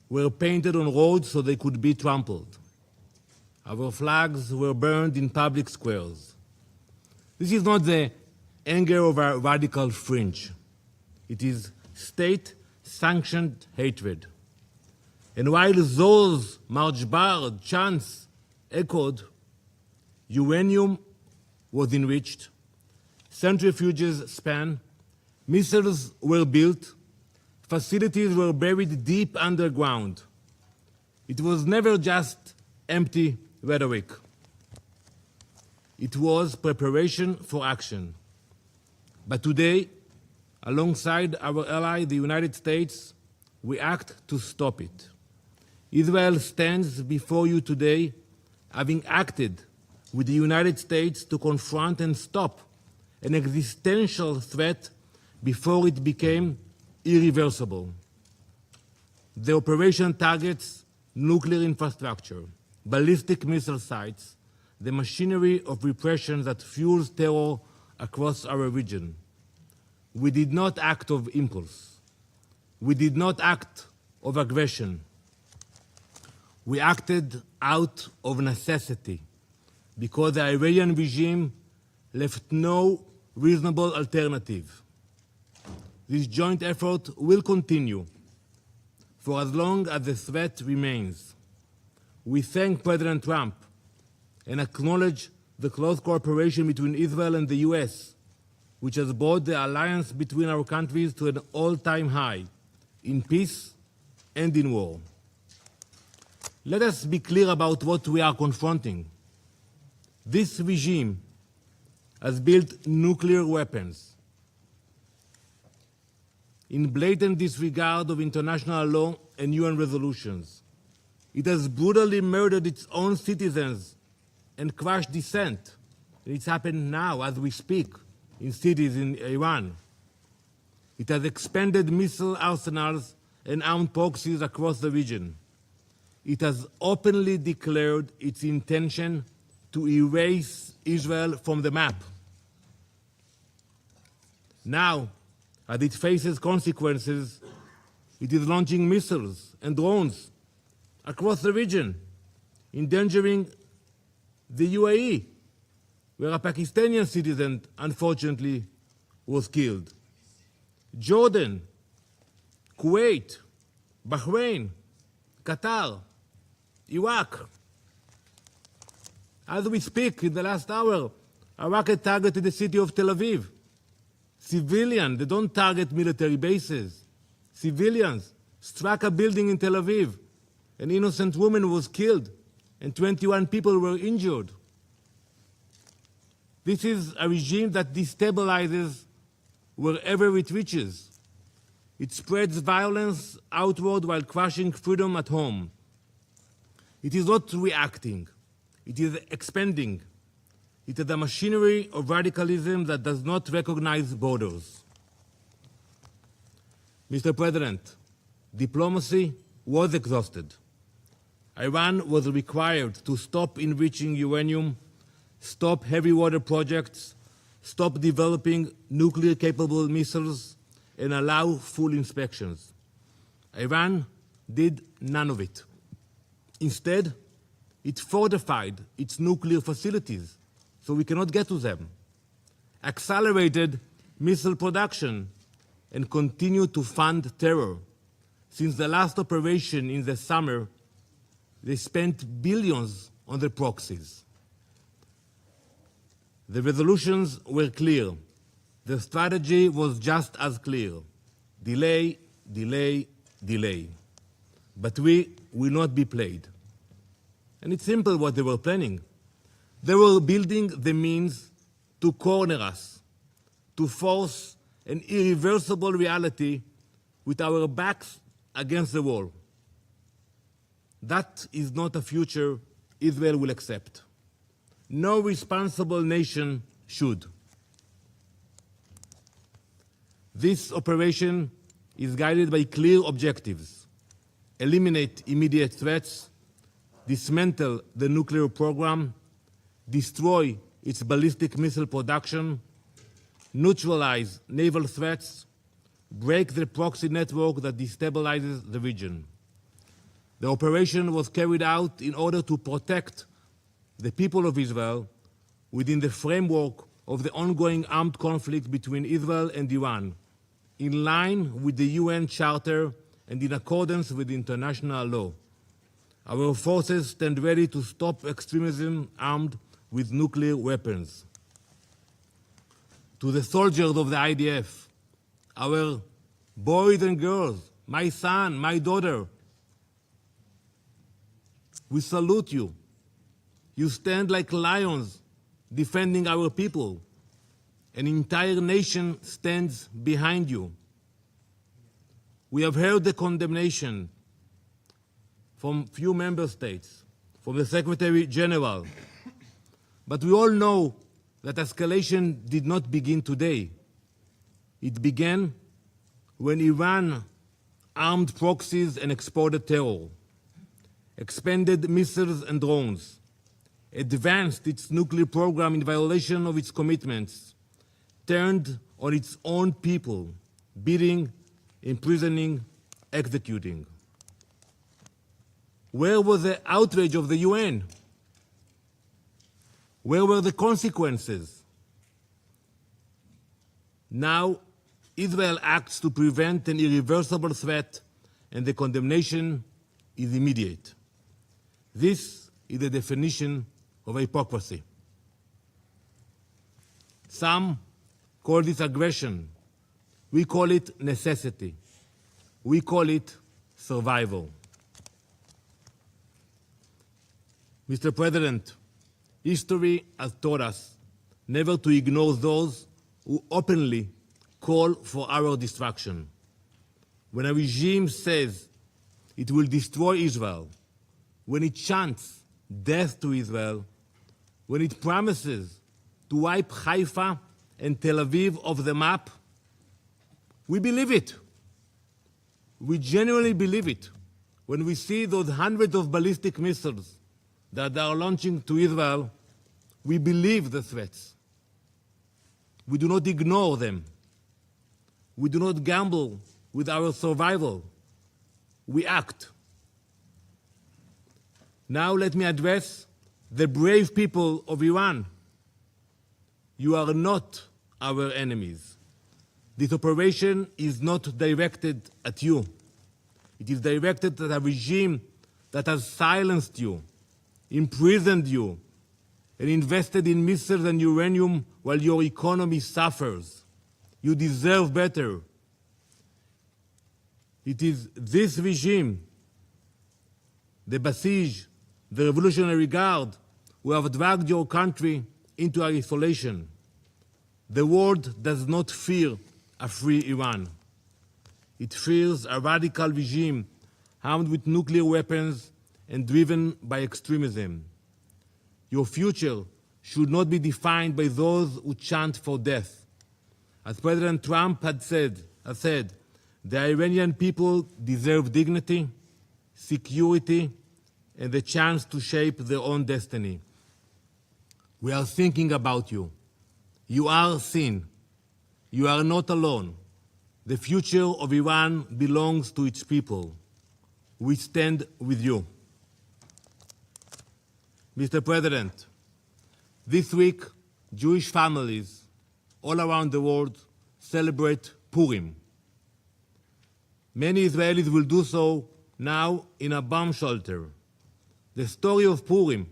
were painted on roads so they could be trampled. Our flags were burned in public squares. This is not the anger of a radical fringe. It is state-sanctioned hatred. And while those March Bar chants echoed, uranium was enriched, centrifuges span, missiles were built, facilities were buried deep underground. It was never just empty rhetoric. It was preparation for action. But today, alongside our ally, the United States, we act to stop it. Israel stands before you today, having acted with the United States to confront and stop an existential threat before it became irreversible. The operation targets nuclear infrastructure, ballistic missile sites, the machinery of repression that fuels terror across our region. We did not act of impulse. We did not act of aggression. We acted out of necessity because the Iranian regime left no reasonable alternative. This joint effort will continue for as long as the threat remains. We thank President Trump and acknowledge the close cooperation between Israel and the US, which has brought the alliance between our countries to an all-time high in peace and in war. Let us be clear about what we are confronting. This regime has built nuclear weapons in blatant disregard of international law and UN resolutions. It has brutally murdered its own citizens and crushed dissent. It's happened now as we speak in cities in Iran. It has expanded missile arsenals and armed proxies across the region. It has openly declared its intention to erase Israel from the map. Now, as it faces consequences, it is launching missiles and drones across the region, endangering the UAE, where a Pakistani citizen, unfortunately, was killed. Jordan, Kuwait, Bahrain, Qatar, Iraq. As we speak, in the last hour, a rocket targeted the city of Tel Aviv. Civilians, they don't target military bases. Civilians struck a building in Tel Aviv. An innocent woman was killed and 21 people were injured. This is a regime that destabilizes wherever it reaches. It spreads violence outward while crushing freedom at home. It is not reacting. It is expanding. It is a machinery of radicalism that does not recognize borders. Mr. President, diplomacy was exhausted. Iran was required to stop enriching uranium, stop heavy water projects, stop developing nuclear-capable missiles, and allow full inspections. Iran did none of it. Instead, it fortified its nuclear facilities so we cannot get to them, accelerated missile production, and continued to fund terror. Since the last operation in the summer, they spent billions on their proxies. The resolutions were clear. The strategy was just as clear. Delay, delay, delay. But we will not be played. And it's simple what they were planning. They were building the means to corner us, to force an irreversible reality with our backs against the wall. That is not a future Israel will accept. No responsible nation should. This operation is guided by clear objectives: eliminate immediate threats, dismantle the nuclear program, destroy its ballistic missile production, neutralize naval threats, break the proxy network that destabilizes the region. The operation was carried out in order to protect the people of Israel within the framework of the ongoing armed conflict between Israel and Iran, in line with the UN Charter and in accordance with international law. Our forces stand ready to stop extremism armed with nuclear weapons. To the soldiers of the IDF, our boys and girls, my son, my daughter, we salute you. You stand like lions defending our people. An entire nation stands behind you. We have heard the condemnation from few member states, from the Secretary General, but we all know that escalation did not begin today. It began when Iran armed proxies and exported terror, expanded missiles and drones, advanced its nuclear program in violation of its commitments, turned on its own people, beating, imprisoning, executing. Where was the outrage of the UN? Where were the consequences? Now, Israel acts to prevent an irreversible threat, and the condemnation is immediate. This is the definition of hypocrisy. Some call this aggression. We call it necessity. We call it survival. Mr. President, history has taught us never to ignore those who openly call for our destruction. When a regime says it will destroy Israel, when it chants death to Israel, when it promises to wipe Haifa and Tel Aviv off the map, we believe it. We genuinely believe it when we see those hundreds of ballistic missiles that they are launching to Israel. We believe the threats. We do not ignore them. We do not gamble with our survival. We act. Now let me address the brave people of Iran. You are not our enemies. This operation is not directed at you. It is directed at a regime that has silenced you, imprisoned you, and invested in missiles and uranium while your economy suffers. You deserve better. It is this regime, the Basij, the Revolutionary Guard, who have dragged your country into isolation. The world does not fear a free Iran. It fears a radical regime armed with nuclear weapons and driven by extremism. Your future should not be defined by those who chant for death. As President Trump has said, the Iranian people deserve dignity, security, and the chance to shape their own destiny. We are thinking about you. You are seen. You are not alone. The future of Iran belongs to its people. We stand with you. Mr. President, this week, Jewish families all around the world celebrate Purim. Many Israelis will do so now in a bomb shelter. The story of Purim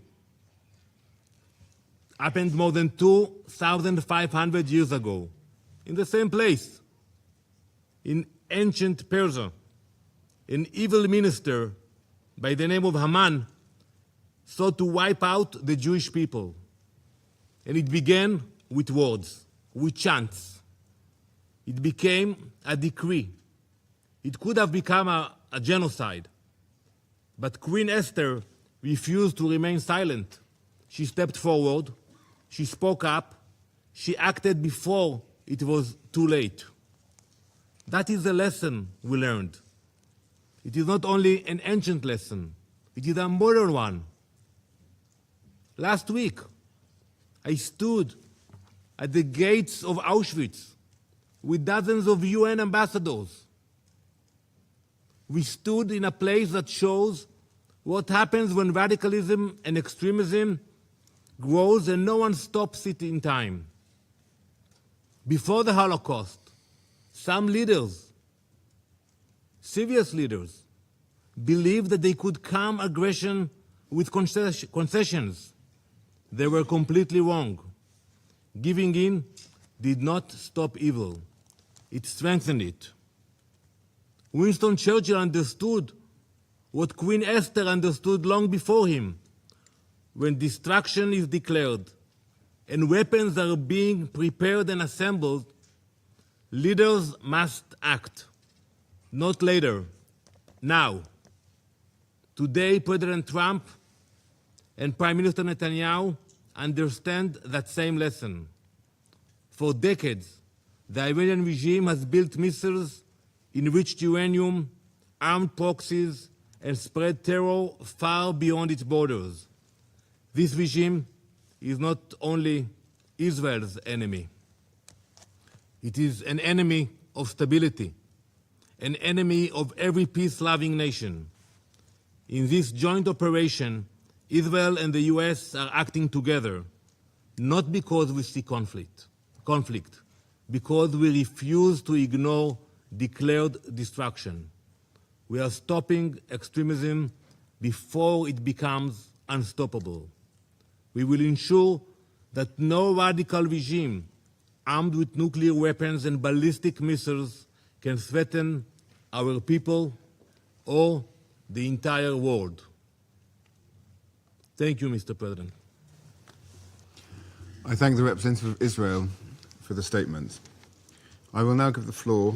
happened more than 2,500 years ago, in the same place, in ancient Persia. An evil minister by the name of Haman sought to wipe out the Jewish people. And it began with words, with chants. It became a decree. It could have become a genocide. But Queen Esther refused to remain silent. She stepped forward. She spoke up. She acted before it was too late. That is the lesson we learned. It is not only an ancient lesson, it is a modern one. Last week, I stood at the gates of Auschwitz with dozens of UN ambassadors. We stood in a place that shows what happens when radicalism and extremism grows and no one stops it in time. Before the Holocaust, some leaders, serious leaders, believed that they could calm aggression with concessions. They were completely wrong. Giving in did not stop evil. It strengthened it. Winston Churchill understood what Queen Esther understood long before him. When destruction is declared and weapons are being prepared and assembled, leaders must act. Not later, now. Today, President Trump and Prime Minister Netanyahu understand that same lesson. For decades, the Iranian regime has built missiles, enriched uranium, armed proxies, and spread terror far beyond its borders. This regime is not only Israel's enemy. It is an enemy of stability, an enemy of every peace-loving nation. In this joint operation, Israel and the US are acting together, not because we see conflict, because we refuse to ignore declared destruction. We are stopping extremism before it becomes unstoppable. We will ensure that no radical regime armed with nuclear weapons and ballistic missiles can threaten our people or the entire world. Thank you, Mr. President. I thank the representative of Israel for the statement. I will now give the floor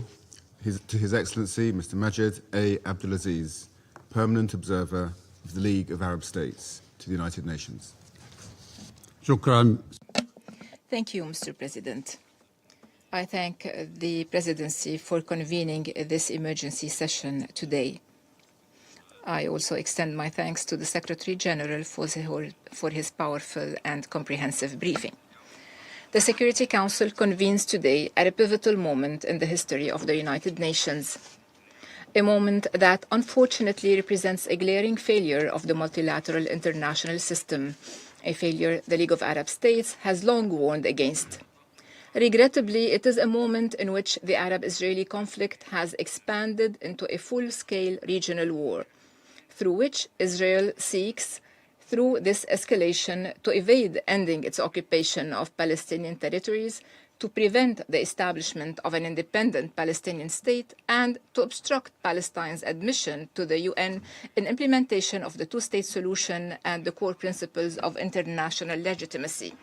to His Excellency Mr. Majid A. Abdulaziz, Permanent Observer of the League of Arab States to the United Nations. Shukran. Thank you, Mr. President. I thank the Presidency for convening this emergency session today. I also extend my thanks to the Secretary General for his powerful and comprehensive briefing. The Security Council convenes today at a pivotal moment in the history of the United Nations, a moment that unfortunately represents a glaring failure of the multilateral international system, a failure the League of Arab States has long warned against. Regrettably, it is a moment in which the Arab-Israeli conflict has expanded into a full-scale regional war, through which Israel seeks, through this escalation, to evade ending its occupation of Palestinian territories, to prevent the establishment of an independent Palestinian state, and to obstruct Palestine's admission to the UN in implementation of the two-state solution and the core principles of international legitimacy.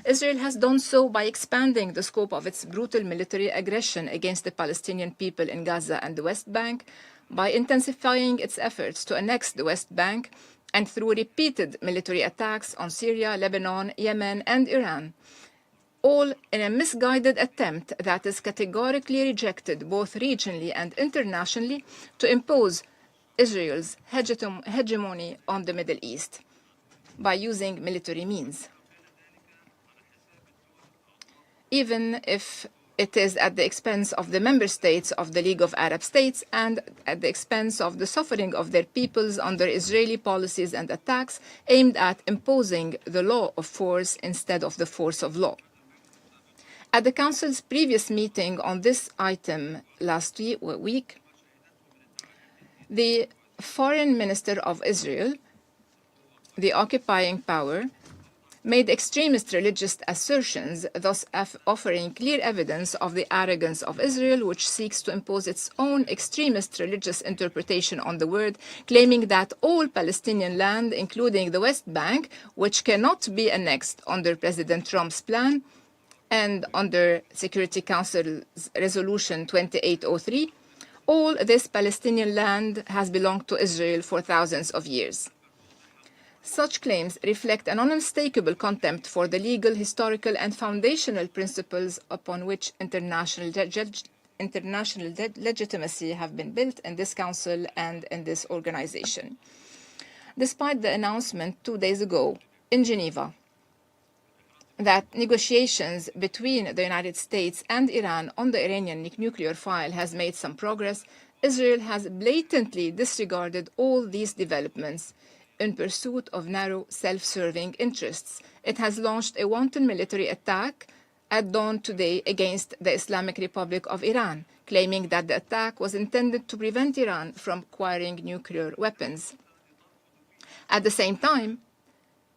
Israel has done so by expanding the scope of its brutal military aggression against the Palestinian people in Gaza and the West Bank, by intensifying its efforts to annex the West Bank, and through repeated military attacks on Syria, Lebanon, Yemen, and Iran, all in a misguided attempt that is categorically rejected both regionally and internationally to impose Israel's hegemony on the Middle East by using military means. Even if it is at the expense of the member states of the League of Arab States and at the expense of the suffering of their peoples under Israeli policies and attacks aimed at imposing the law of force instead of the force of law. At the Council's previous meeting on this item last week, the Foreign Minister of Israel, the occupying power, made extremist religious assertions, thus offering clear evidence of the arrogance of Israel, which seeks to impose its own extremist religious interpretation on the word, claiming that all Palestinian land, including the West Bank, which cannot be annexed under President Trump's plan and under Security Council's Resolution 2803, all this Palestinian land has belonged to Israel for thousands of years. Such claims reflect an unmistakable contempt for the legal, historical, and foundational principles upon which international legitimacy have been built in this Council and in this organization. Despite the announcement 2 days ago in Geneva that negotiations between the United States and Iran on the Iranian nuclear file has made some progress, Israel has blatantly disregarded all these developments in pursuit of narrow, self-serving interests. It has launched a wanton military attack at dawn today against the Islamic Republic of Iran, claiming that the attack was intended to prevent Iran from acquiring nuclear weapons. At the same time,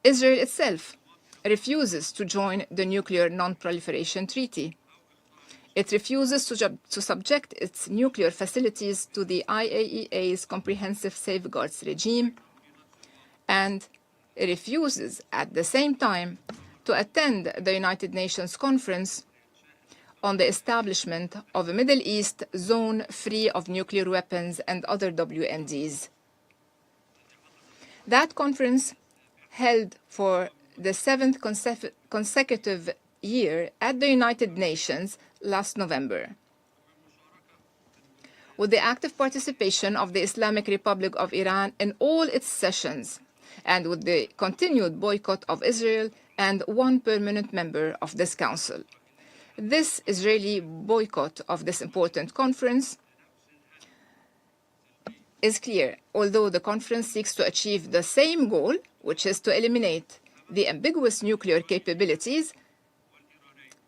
Israel itself refuses to join the Nuclear Non-Proliferation Treaty. It refuses to subject its nuclear facilities to the IAEA's comprehensive safeguards regime, and it refuses at the same time to attend the United Nations Conference on the establishment of a Middle East zone free of nuclear weapons and other WMDs. That conference, held for the 7th consecutive year at the United Nations last November, with the active participation of the Islamic Republic of Iran in all its sessions, and with the continued boycott of Israel and one permanent member of this Council. This Israeli boycott of this important conference is clear. Although the conference seeks to achieve the same goal, which is to eliminate the ambiguous nuclear capabilities,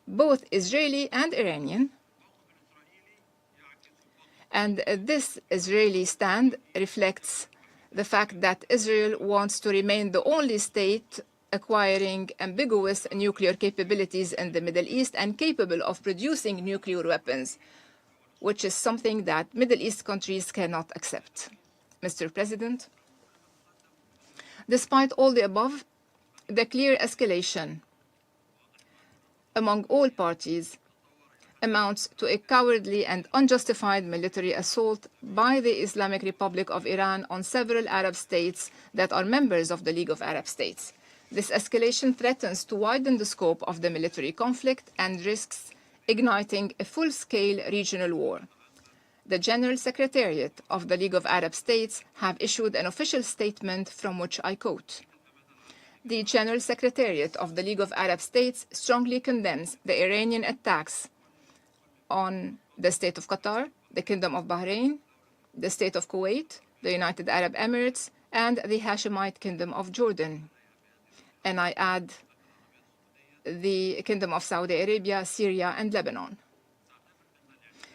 both Israeli and Iranian, and this Israeli stand reflects the fact that Israel wants to remain the only state acquiring ambiguous nuclear capabilities in the Middle East and capable of producing nuclear weapons, which is something that Middle East countries cannot accept. Mr. President, despite all the above, the clear escalation among all parties amounts to a cowardly and unjustified military assault by the Islamic Republic of Iran on several Arab states that are members of the League of Arab States. This escalation threatens to widen the scope of the military conflict and risks igniting a full-scale regional war. The General Secretariat of the League of Arab States have issued an official statement from which I quote: "The General Secretariat of the League of Arab States strongly condemns the Iranian attacks on the State of Qatar, the Kingdom of Bahrain, the State of Kuwait, the United Arab Emirates, and the Hashemite Kingdom of Jordan." And I add the Kingdom of Saudi Arabia, Syria, and Lebanon.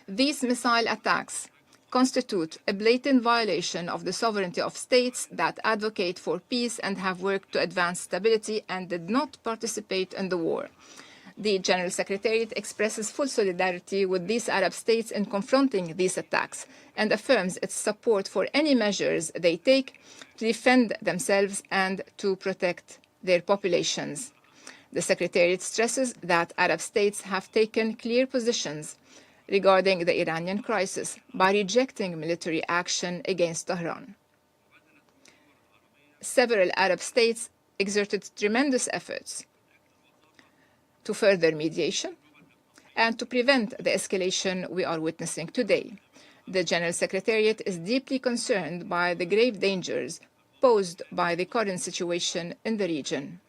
These missile attacks constitute a blatant violation of the sovereignty of states that advocate for peace and have worked to advance stability and did not participate in the war. The General Secretariat expresses full solidarity with these Arab states in confronting these attacks and affirms its support for any measures they take to defend themselves and to protect their populations. The Secretariat stresses that Arab states have taken clear positions regarding the Iranian crisis by rejecting military action against Tehran. Several Arab states exerted tremendous efforts to further mediation and to prevent the escalation we are witnessing today. The General Secretariat is deeply concerned by the grave dangers posed by the current situation in the region.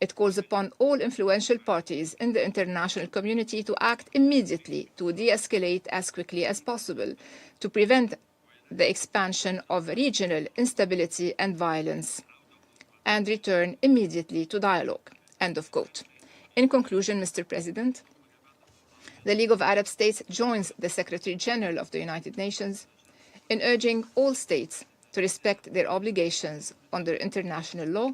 It calls upon all influential parties in the international community to act immediately to de-escalate as quickly as possible, to prevent the expansion of regional instability and violence, and return immediately to dialogue. End of quote. In conclusion, Mr. President, the League of Arab States joins the Secretary General of the United Nations in urging all states to respect their obligations under international law,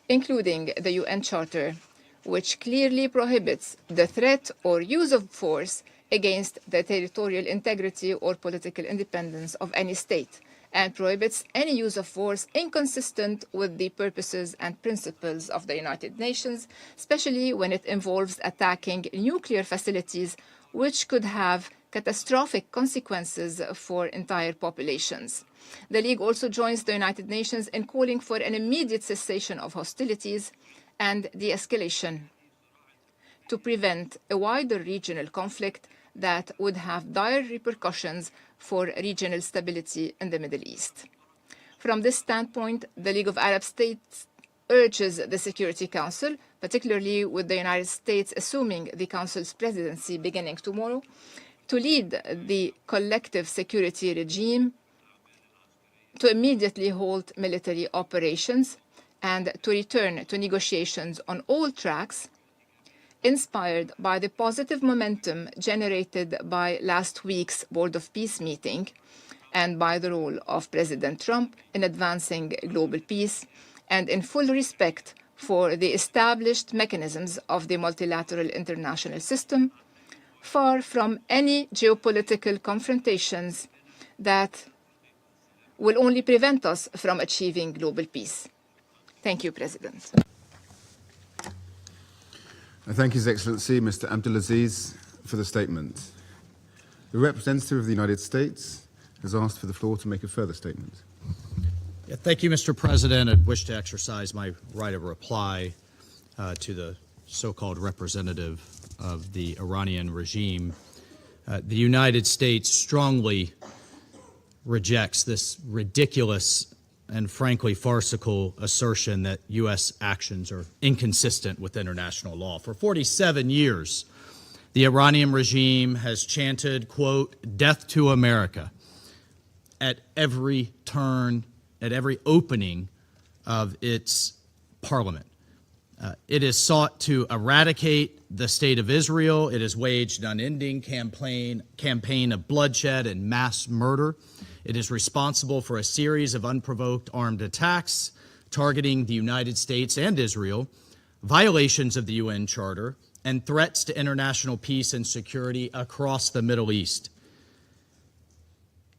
including the UN Charter, which clearly prohibits the threat or use of force against the territorial integrity or political independence of any state, and prohibits any use of force inconsistent with the purposes and principles of the United Nations, especially when it involves attacking nuclear facilities, which could have catastrophic consequences for entire populations. The League also joins the United Nations in calling for an immediate cessation of hostilities and de-escalation to prevent a wider regional conflict that would have dire repercussions for regional stability in the Middle East. From this standpoint, the League of Arab States urges the Security Council, particularly with the United States assuming the Council's presidency beginning tomorrow, to lead the collective security regime, to immediately halt military operations, and to return to negotiations on all tracks, inspired by the positive momentum generated by last week's Board of Peace meeting and by the role of President Trump in advancing global peace, and in full respect for the established mechanisms of the multilateral international system, far from any geopolitical confrontations that will only prevent us from achieving global peace. Thank you, President. I thank His Excellency Mr. Abdulaziz for the statement. The representative of the United States has asked for the floor to make a further statement. Yeah, thank you, Mr. President. I wish to exercise my right of reply to the so-called representative of the Iranian regime. The United States strongly rejects this ridiculous and frankly farcical assertion that U.S. actions are inconsistent with international law. For 47 years, the Iranian regime has chanted, quote, "Death to America," at every turn, at every opening of its parliament. It has sought to eradicate the state of Israel. It has waged an unending campaign of bloodshed and mass murder. It is responsible for a series of unprovoked armed attacks targeting the United States and Israel, violations of the UN Charter, and threats to international peace and security across the Middle East.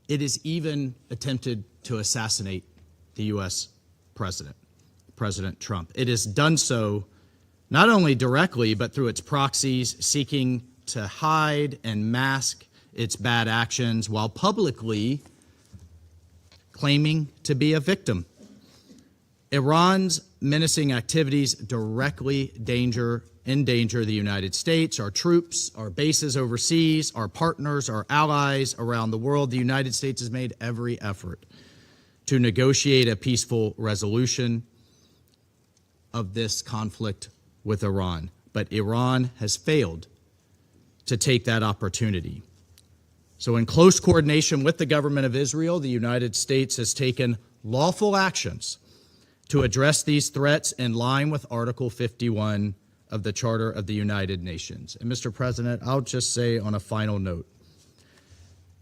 It has even attempted to assassinate the U.S. president, President Trump. It has done so not only directly, but through its proxies, seeking to hide and mask its bad actions while publicly claiming to be a victim. Iran's menacing activities directly endanger the United States, our troops, our bases overseas, our partners, our allies around the world. The United States has made every effort to negotiate a peaceful resolution of this conflict with Iran. But Iran has failed to take that opportunity. So in close coordination with the government of Israel, the United States has taken lawful actions to address these threats in line with Article 51 of the Charter of the United Nations. And Mr. President, I'll just say on a final note,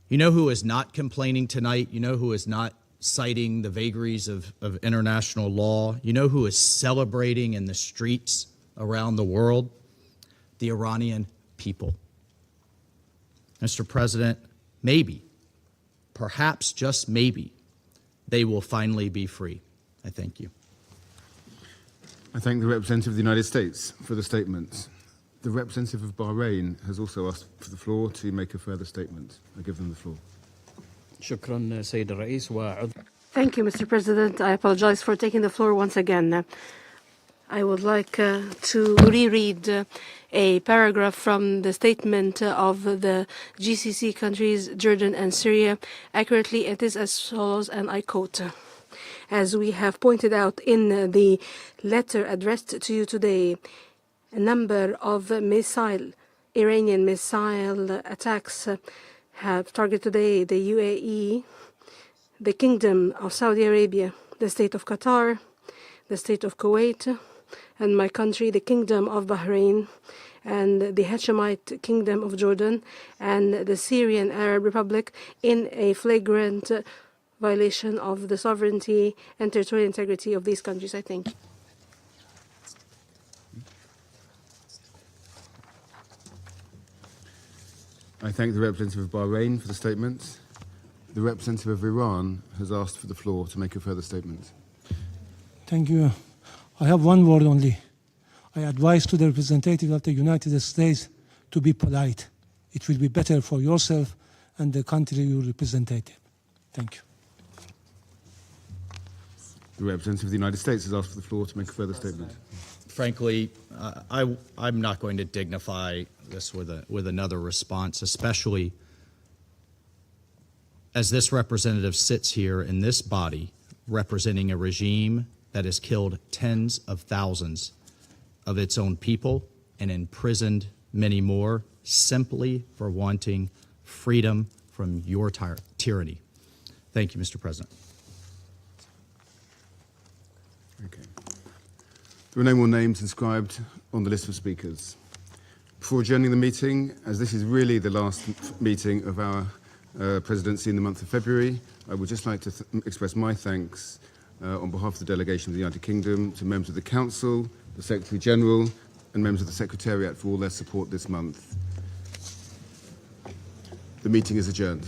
you know who is not complaining tonight? You know who is not citing the vagaries of international law? You know who is celebrating in the streets around the world? The Iranian people. Mr. President, maybe, perhaps just maybe, they will finally be free. I thank you. I thank the representative of the United States for the statement. The representative of Bahrain has also asked for the floor to make a further statement. I give them the floor. Thank you, Mr. President. I apologize for taking the floor once again. I would like to reread a paragraph from the statement of the GCC countries, Jordan and Syria. Accurately, it is as follows, and I quote, "As we have pointed out in the letter addressed to you today, a number of Iranian missile attacks have targeted today the UAE, the Kingdom of Saudi Arabia, the State of Qatar, the State of Kuwait, and my country, the Kingdom of Bahrain, and the Hashemite Kingdom of Jordan, and the Syrian Arab Republic, in a flagrant violation of the sovereignty and territorial integrity of these countries." I thank you. I thank the representative of Bahrain for the statement. The representative of Iran has asked for the floor to make a further statement. Thank you. I have one word only. I advise to the representative of the United States to be polite. It will be better for yourself and the country you represent. Thank you. The representative of the United States has asked for the floor to make a further statement. Frankly, I'm not going to dignify this with another response, especially as this representative sits here in this body representing a regime that has killed tens of thousands of its own people and imprisoned many more simply for wanting freedom from your tyranny. Thank you, Mr. President. Okay. There are no more names inscribed on the list of speakers. Before adjourning the meeting, as this is really the last meeting of our presidency in the month of February, I would just like to express my thanks on behalf of the delegation of the United Kingdom to members of the Council, the Secretary General, and members of the Secretariat for all their support this month. The meeting is adjourned.